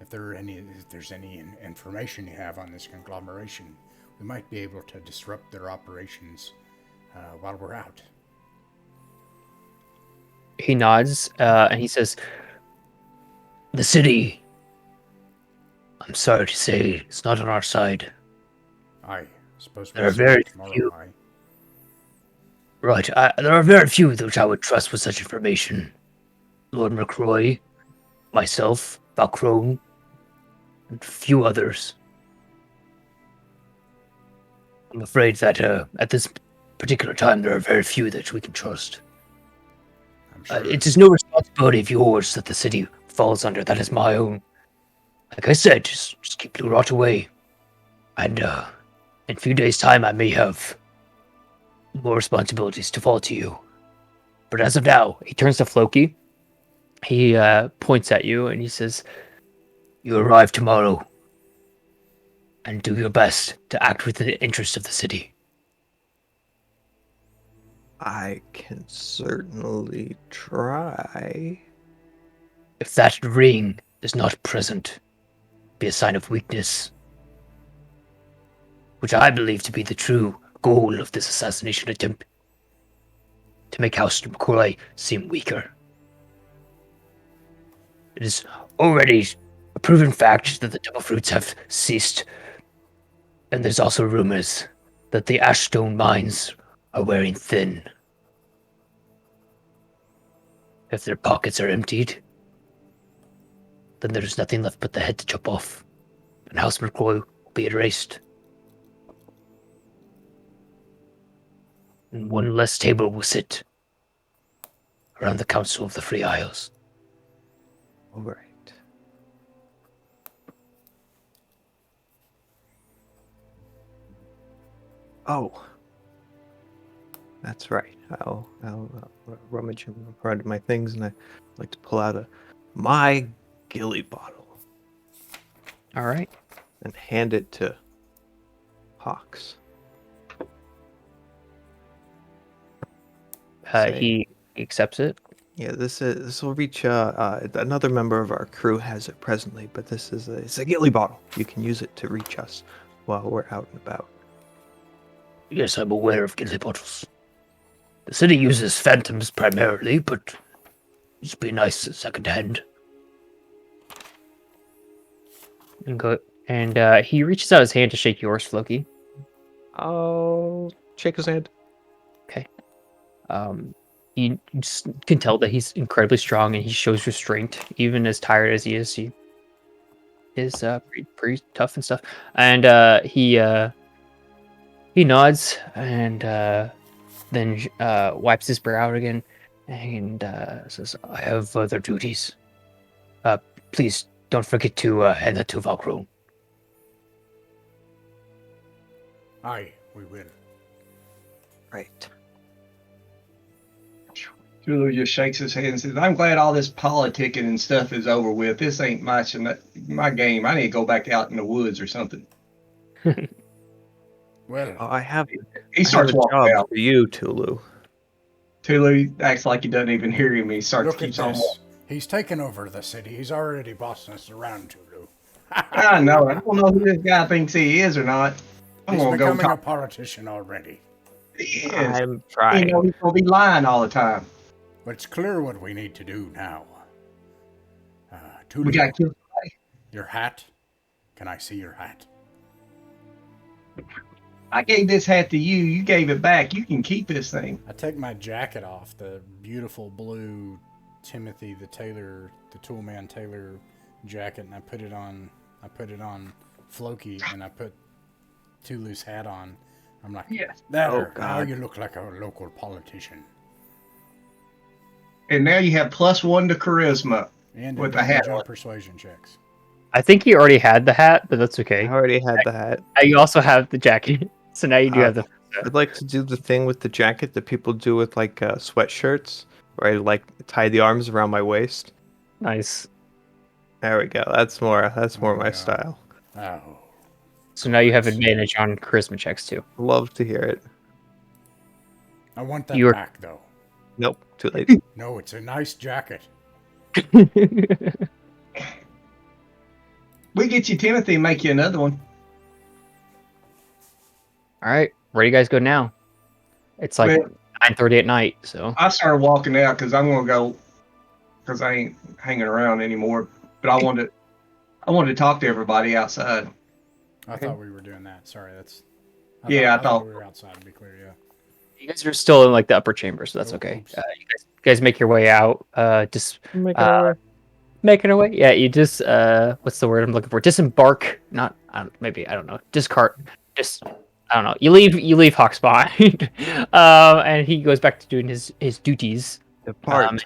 if there's any information you have on this conglomeration, we might be able to disrupt their operations while we're out. He nods and he says, The city, I'm sorry to say, it's not on our side. I suppose There we'll are see very that tomorrow, few. aye. Right, there are very few which I would trust with such information. Lord McRoix, myself, Feghrin, and a few others. I'm afraid that at this particular time, there are very few that we can trust. I'm sure. It is no responsibility of yours that the city falls under. That is my own. Like I said, just keep Blue Rot away. And in a few days' time, I may have more responsibilities to fall to you. But as of now, He turns to Floki. He points at you and he says, you arrive tomorrow. And do your best to act within the interest of the city. I can certainly try. If that ring is not present, be a sign of weakness, which I believe to be the true goal of this assassination attempt, to make House McCoy seem weaker. It is already a proven fact that the double fruits have ceased, and there's also rumors that the Ashstone mines are wearing thin. If their pockets are emptied, then there's nothing left but the head to chop off, and House McCoy will be erased. And one less table will sit around the Council of the Free Isles. All right. Oh, that's right. I'll rummage around my things, and I like to pull out my gilly bottle all right. and hand it to Hawks. Say, He accepts it. yeah, this will reach another member of our crew has it presently, but it's a gilly bottle. You can use it to reach us while we're out and about. Yes, I'm aware of gilly bottles. The city uses phantoms primarily, but it'd be nice second hand. And he reaches out his hand to shake yours, Floki. I'll shake his hand. Okay. You just can tell that he's incredibly strong and he shows restraint, even as tired as he is. He is pretty tough and stuff. And he nods and then wipes his brow out again and says, I have other duties. Please don't forget to hand that to Feghrin. Aye, we will. Right. Tulu just shakes his head and says, I'm glad all this politicking and stuff is over with. This ain't much in my game. I need to go back out in the woods or something. Well, I have He starts a walking job out. for you, Tulu. Tulu acts like he doesn't even hear him. He starts look at keeps on this. walking. He's taken over the city. He's already bossing us around, Tulu. I know. I don't know who this guy thinks he is or not. I'm He's going to go becoming a talk. politician already. He is. I'm You trying. know he's going to be lying all the time. But it's clear what we need to do now. Tulu, We got to kill. your hat. Can I see your hat? I gave this hat to you. You gave it back. You can keep this thing. I take my jacket off, the beautiful blue Timothy the Toolman Taylor jacket, and I put it on Floki, and I put Tulu's hat on. I'm like, Yes. there, Oh, now God. you look like a local politician. And now you have +1 to charisma. And With the hat advantage on on. persuasion checks. I think he already had the hat, but that's I okay. already had the hat. You also have the jacket, so now you do have the. I'd like to do the thing with the jacket that people do with like sweatshirts, where I like tie the arms around my waist. Nice. There we go. That's more my yeah. style. Oh. So now you have advantage on charisma checks too. Love to hear it. I want that You're- back, though. Nope, too late. No, it's a nice jacket. We get you Timothy and make you another one. All right, where do you guys go now? It's like Well- 9:30 at night, so I started walking out because I'm going to go because I ain't hanging around anymore. but I wanted to talk to everybody outside. I thought we were doing that. Sorry, that's. Yeah, I I thought thought. we were outside. To be clear, yeah. You guys are still in like the upper chamber, so that's Oh, okay. oops. You guys make your way out. Just Making our way. making our way. Yeah, you just what's the word I'm looking for? Disembark. Not maybe I don't know. Discard. Just I don't know. You leave Hawks behind, and he goes back to doing his duties. Depart.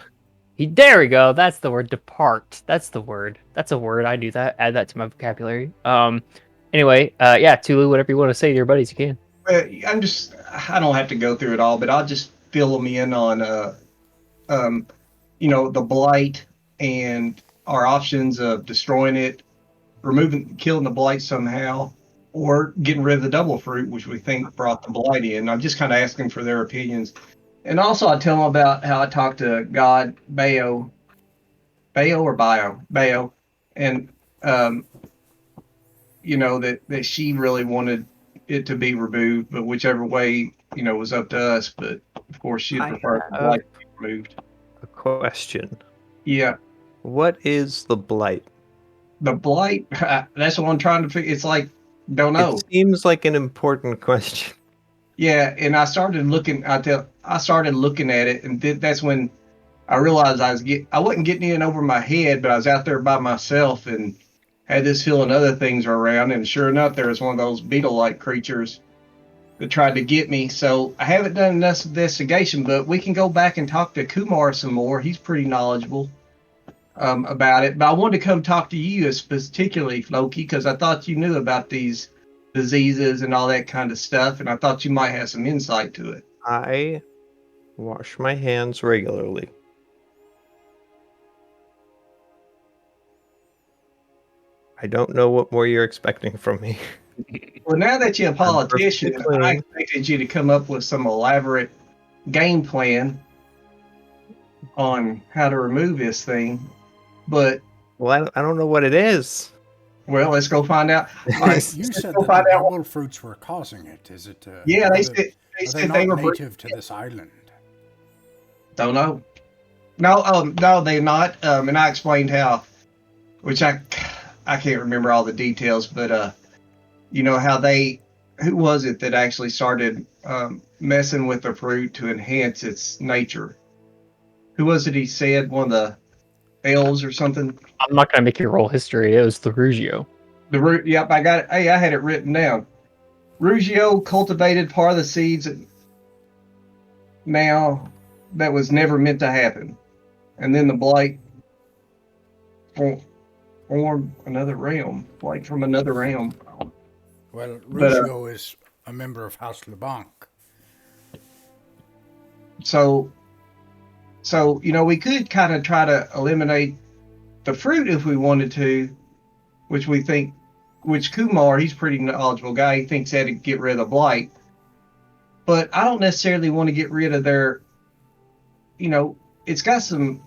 There we go. That's the word. Depart. That's the word. That's a word. I do that. Add that to my vocabulary. Anyway, yeah, Tulu, whatever you want to say to your buddies, you can. I don't have to go through it all, but I'll just fill them in on, the blight and our options of destroying it, killing the blight somehow, or getting rid of the double fruit, which we think brought the blight in. I'm just kind of asking for their opinions. And also, I tell them about how I talked to God, Bayo, and that she really wanted it to be removed, but whichever way was up to us. But of course, she'd I prefer the have blight to be removed. a question. Yeah, What is the blight? the blight. That's what I'm trying to figure. It's like don't know. It seems like an important question. Yeah, and I started looking. I started looking at it, and that's when I realized I wasn't getting in over my head, but I was out there by myself and had this feeling other things were around. And sure enough, there was one of those beetle-like creatures that tried to get me. So I haven't done enough investigation, but we can go back and talk to Kumar some more. He's pretty knowledgeable about it. But I wanted to come talk to you, particularly Floki, because I thought you knew about these diseases and all that kind of stuff, and I thought you might have some insight to it. I wash my hands regularly. I don't know what more you're expecting from me. Well, now that you're a politician, perfectly I clean. expected you to come up with some elaborate game plan on how to remove this thing. But, Well, I don't know what it is. well, let's go find out. All right, You let's said go that find the out. double fruits were causing it. Is it? Yeah, are they they, said not they were native to this island? Don't know. No, they're not. And I explained how, which I can't remember all the details, but how who was it that actually started messing with the fruit to enhance its nature? Who was it? He said one of the elves or something. I'm not gonna make you roll history. It was the Rugio. The root. Yep, I got it. Hey, I had it written down. Rugio cultivated part of the seeds now that was never meant to happen, and then the blight formed another realm, blight from another realm. Well, But, Rugio is a member of House LeBlanc. So we could kind of try to eliminate the fruit if we wanted to, which Kumar, he's a pretty knowledgeable guy. He thinks that'd get rid of the blight. But I don't necessarily want to get rid of their, it's got some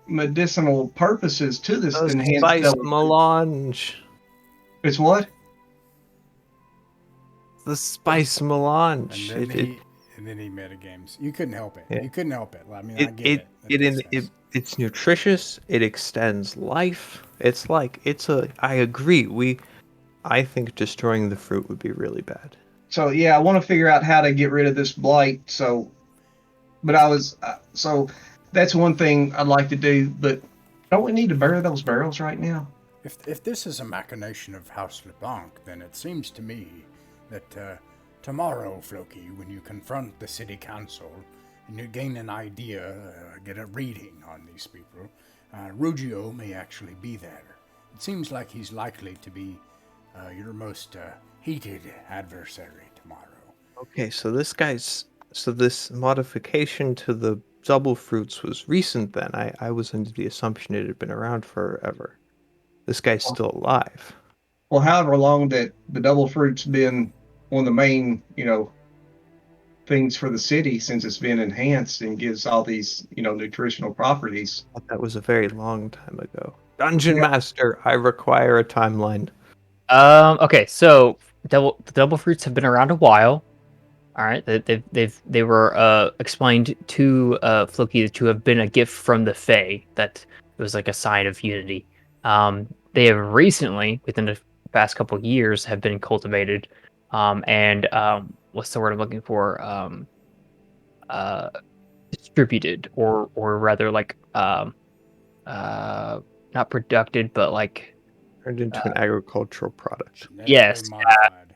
medicinal purposes to this enhanced Spice double. melange. It's what? The spice melange. And then he metagames. You couldn't help it. Yeah. You couldn't help it. I mean, I get it. It's nutritious. It extends life. I agree. I think destroying the fruit would be really bad. So yeah, I want to figure out how to get rid of this blight. So that's one thing I'd like to do. But don't we need to bury those barrels right now? If this is a machination of House LeBlanc, then it seems to me that tomorrow, Floki, when you confront the city council and you gain an idea, get a reading on these people, Rugio may actually be there. It seems like he's likely to be your most heated adversary tomorrow. Okay, so this modification to the double fruits was recent then. I was under the assumption it had been around forever. This guy's still alive. Well, however long that the double fruit's been one of the main, things for the city since it's been enhanced and gives all these, nutritional properties. I thought that was a very long time ago. Dungeon Master, I require a timeline. Okay, so the double fruits have been around a while. All right, they were explained to Floki to have been a gift from the Fae, that it was like a sign of unity. They have recently, within the past couple of years, have been cultivated, and what's the word I'm looking for? Uh, Distributed, or rather, like uh, not produced, but like Turned into an uh, agricultural product. Genetically yes, modified.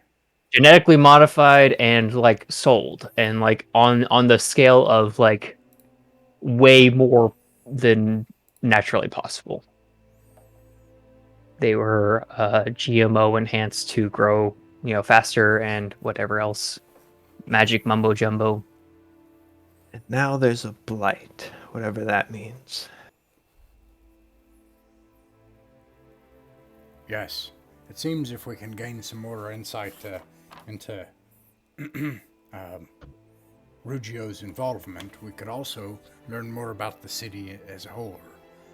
genetically modified and like sold, and like on the scale of like way more than naturally possible. They were GMO enhanced to grow, faster and whatever else. Magic mumbo jumbo. And now there's a blight, whatever that means. Yes. It seems if we can gain some more insight into Ruggio's involvement, we could also learn more about the city as a whole.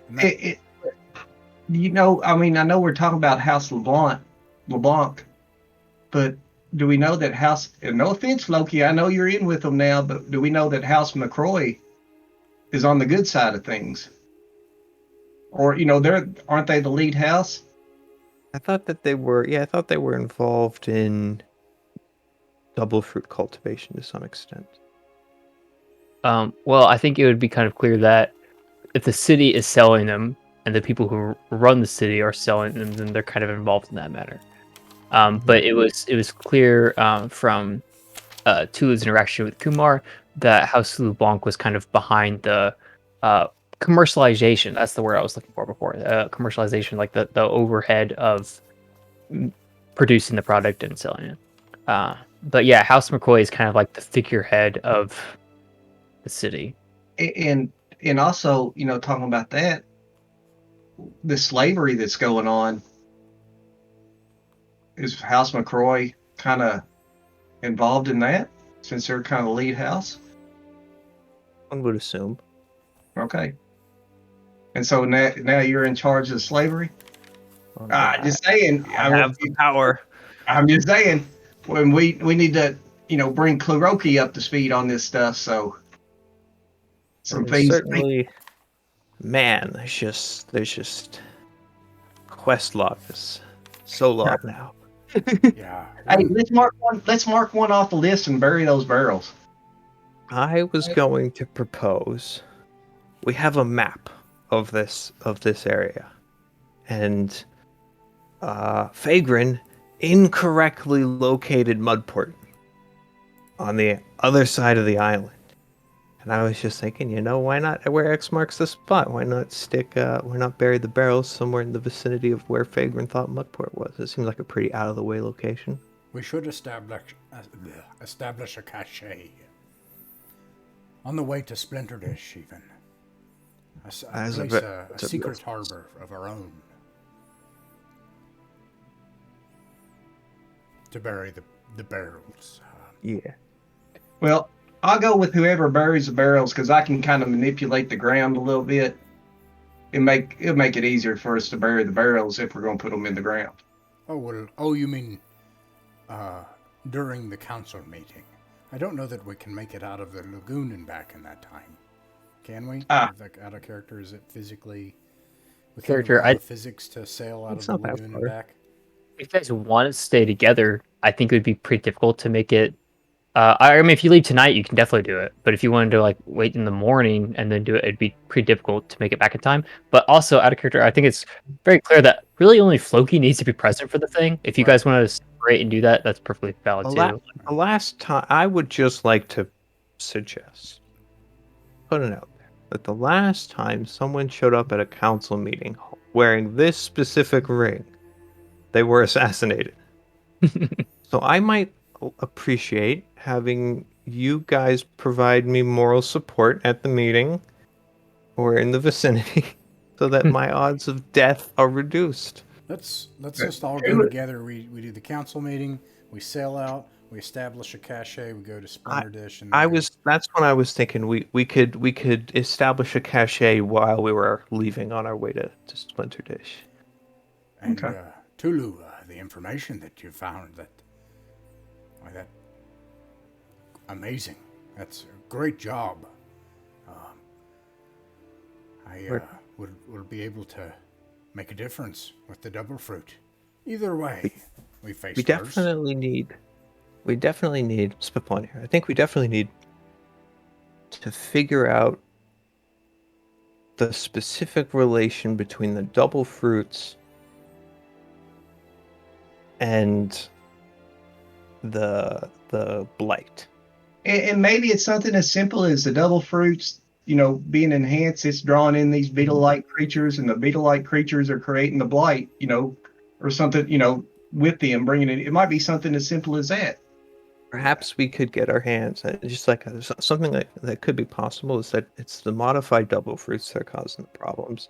And that, It, I mean, I know we're talking about House LeBlanc, but do we know that House? And no offense, Loki, I know you're in with them now, but do we know that House McRoix is on the good side of things? Or aren't they the lead house? I thought that they were, I thought they were involved in double fruit cultivation to some extent. Well, I think it would be kind of clear that if the city is selling them and the people who run the city are selling them, then they're kind of involved in that matter. But it was clear from Tulu's interaction with Kumar that House LeBlanc was kind of behind the commercialization. That's the word I was looking for before. Commercialization, like the overhead of producing the product and selling it. But yeah, House McCoy is kind of like the figurehead of the city. And also, talking about that, the slavery that's going on, is House McRoy kind of involved in that since they're kind of the lead house? One would assume. Okay. And so now you're in charge of slavery? Just saying. I have the power. I'm just saying. When we need to, bring Kleroki up to speed on this stuff. So some There's things. certainly, man, there's just quest log is so long now. yeah. Hey, let's mark one off the list and bury those barrels. I was going to propose we have a map of this area, and Feghrin incorrectly located Mudport on the other side of the island. And I was just thinking, why not where X marks the spot? Why not bury the barrels somewhere in the vicinity of where Feghrin thought Mudport was? It seems like a pretty out of the way location. We should establish a cache on the way to Splinter Dish, even a secret harbor of our own to bury the barrels. Yeah. Well, I'll go with whoever buries the barrels because I can kind of manipulate the ground a little bit. It'll make it easier for us to bury the barrels if we're going to put them in the ground. Oh, well, oh, you mean during the council meeting? I don't know that we can make it out of the lagoon and back in that time. Can we? Out of character, is it physically within the physics to sail out of the lagoon and back? If you guys want to stay together, I think it would be pretty difficult to make it. I mean, if you leave tonight, you can definitely do it. But if you wanted to like wait in the morning and then do it, it'd be pretty difficult to make it back in time. But also, out of character, I think it's very clear that really only Floki needs to be present for the thing. If you guys want to separate and do that, that's perfectly valid too. The last time, I would just like to suggest, put it out there, that the last time someone showed up at a council meeting wearing this specific ring, they were assassinated. So I might appreciate having you guys provide me moral support at the meeting or in the vicinity so that my odds of death are reduced. Let's just all go together. We do the council meeting, we sail out, we establish a cache, we go to Splinter Dish, and that's when I was thinking we could establish a cache while we were leaving on our way to Splinter Dish. And Tulu, the information that you found, that amazing. That's a great job. I would be able to make a difference with the double fruit. Either way, we face We worse. definitely need spitballing here. I think we definitely need to figure out the specific relation between the double fruits and the blight. And maybe it's something as simple as the double fruits, you know, being enhanced. It's drawing in these beetle-like creatures, and the beetle-like creatures are creating the blight, you know, or something, you know, with them, bringing it. It might be something as simple as that. Perhaps we could get our hands just like something that could be possible is that it's the modified double fruits that are causing the problems.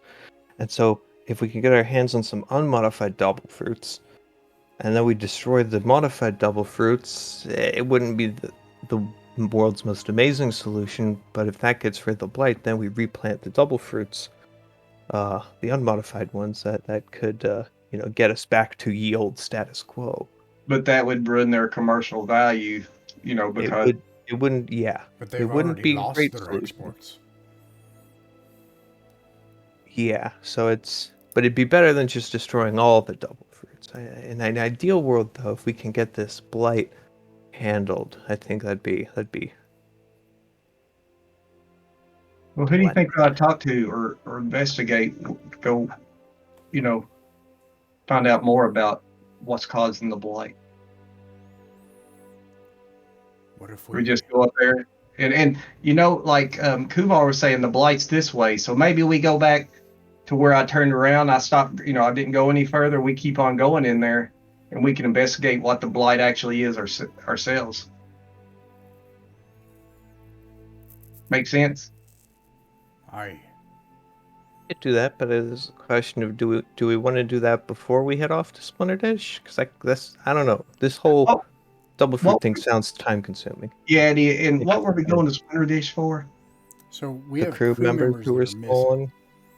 And so if we can get our hands on some unmodified double fruits and then we destroy the modified double fruits, it wouldn't be the world's most amazing solution, but if that gets rid of the blight, then we replant the double fruits, the unmodified ones that could get us back to ye old status quo. But that would ruin their commercial value, you know, because It wouldn't, yeah. But It they've wouldn't already be a lost great their solution. exports. Yeah, but it'd be better than just destroying all the double fruits. In an ideal world, though, if we can get this blight handled, I think that'd be. well, who do you think I'd talk to or investigate? Go, you know, find out more about what's causing the blight. What if We just go up there and you know, like Kumar was saying, the blight's this way. So maybe we go back to where I turned around. I stopped, you know, I didn't go any further. We keep on going in there, and we can investigate what the blight actually is ourselves. Make sense? Could do that, but it's a question of do we want to do that before we head off to Splinter Dish? Because I don't know. This whole double fruit thing sounds time consuming. Yeah, and what were we going to Splinter Dish for? So we The have crew members who were stolen.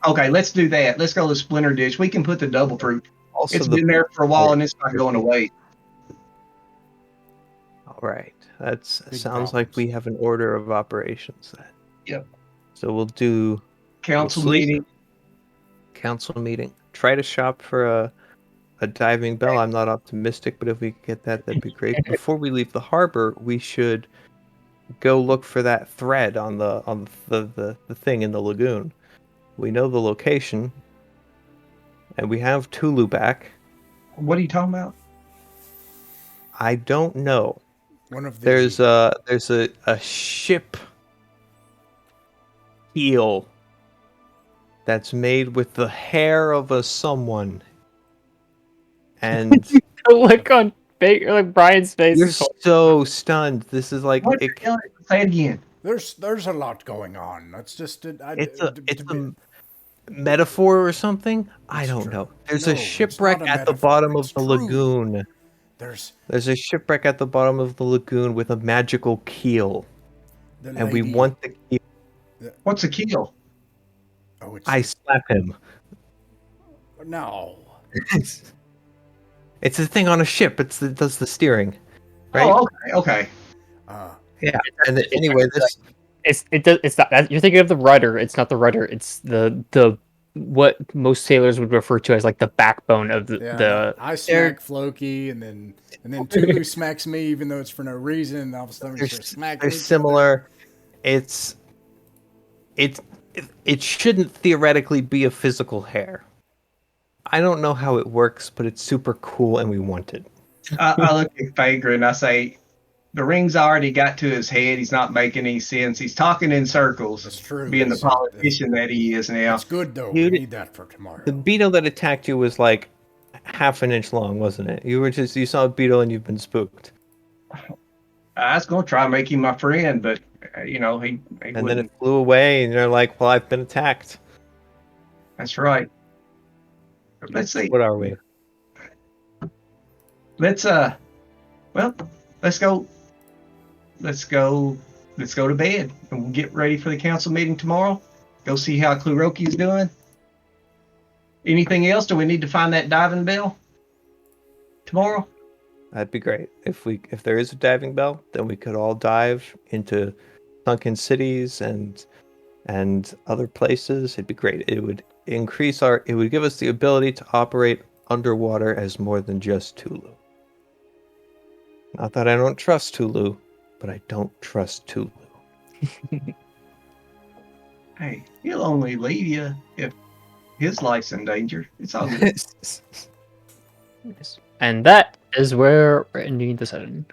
Okay, let's do that. Let's go to Splinter Dish. We can put the double fruit. Also, It's been there for a while, and it's not going away. All right, that sounds problems. like we have an order of operations then. Yep. So we'll do Council sleep. meeting. Council meeting. Try to shop for a diving bell. I'm not optimistic, but if we could get that, that'd be great. Before we leave the harbor, we should go look for that thread on the thing in the lagoon. We know the location, and we have Tulu back. What are you talking about? I don't know. One of There's a ship keel that's made with the hair of a someone. And The look on Brian's face. you're is hor- so stunned. This is like What the hell? Say it again. There's a lot going on. That's just it's a metaphor or something. I don't know. There's a shipwreck at the bottom of the lagoon. There's a shipwreck at the bottom of the lagoon with a magical keel, and we want the keel. What's a keel? Oh, I slap him. No. It's a thing on a ship. It does the steering, right? Oh, okay. Yeah. And anyway, this it's not that you're thinking of the rudder. It's not the rudder. It's the what most sailors would refer to as like the backbone of the. I smack Floki, and then Tulu smacks me, even though it's for no reason. And all of a sudden, we start smacking. They're similar. It shouldn't theoretically be a physical hair. I don't know how it works, but it's super cool, and we want it. I look at Feghrin and I say, the ring's already got to his head. He's not making any sense. He's talking in circles. That's true. Being the politician that he is now. It's good though. We need that for tomorrow. The beetle that attacked you was like half an inch long, wasn't it? You saw a beetle and you've been spooked. I was going to try and make him my friend, but he and wouldn't. then it flew away, and you're like, "Well, I've been attacked." That's right. Let's see. What are we? Let's go. Let's go to bed and we'll get ready for the council meeting tomorrow. Go see how Kluroki is doing. Anything else? Do we need to find that diving bell tomorrow? That'd be great. If there is a diving bell, then we could all dive into sunken cities and other places. It'd be great. It would it would give us the ability to operate underwater as more than just Tulu. Not that I don't trust Tulu, but I don't trust Tulu. Hey, he'll only leave you if his life's in danger. It's all good. Yes. And that is where we're ending the session.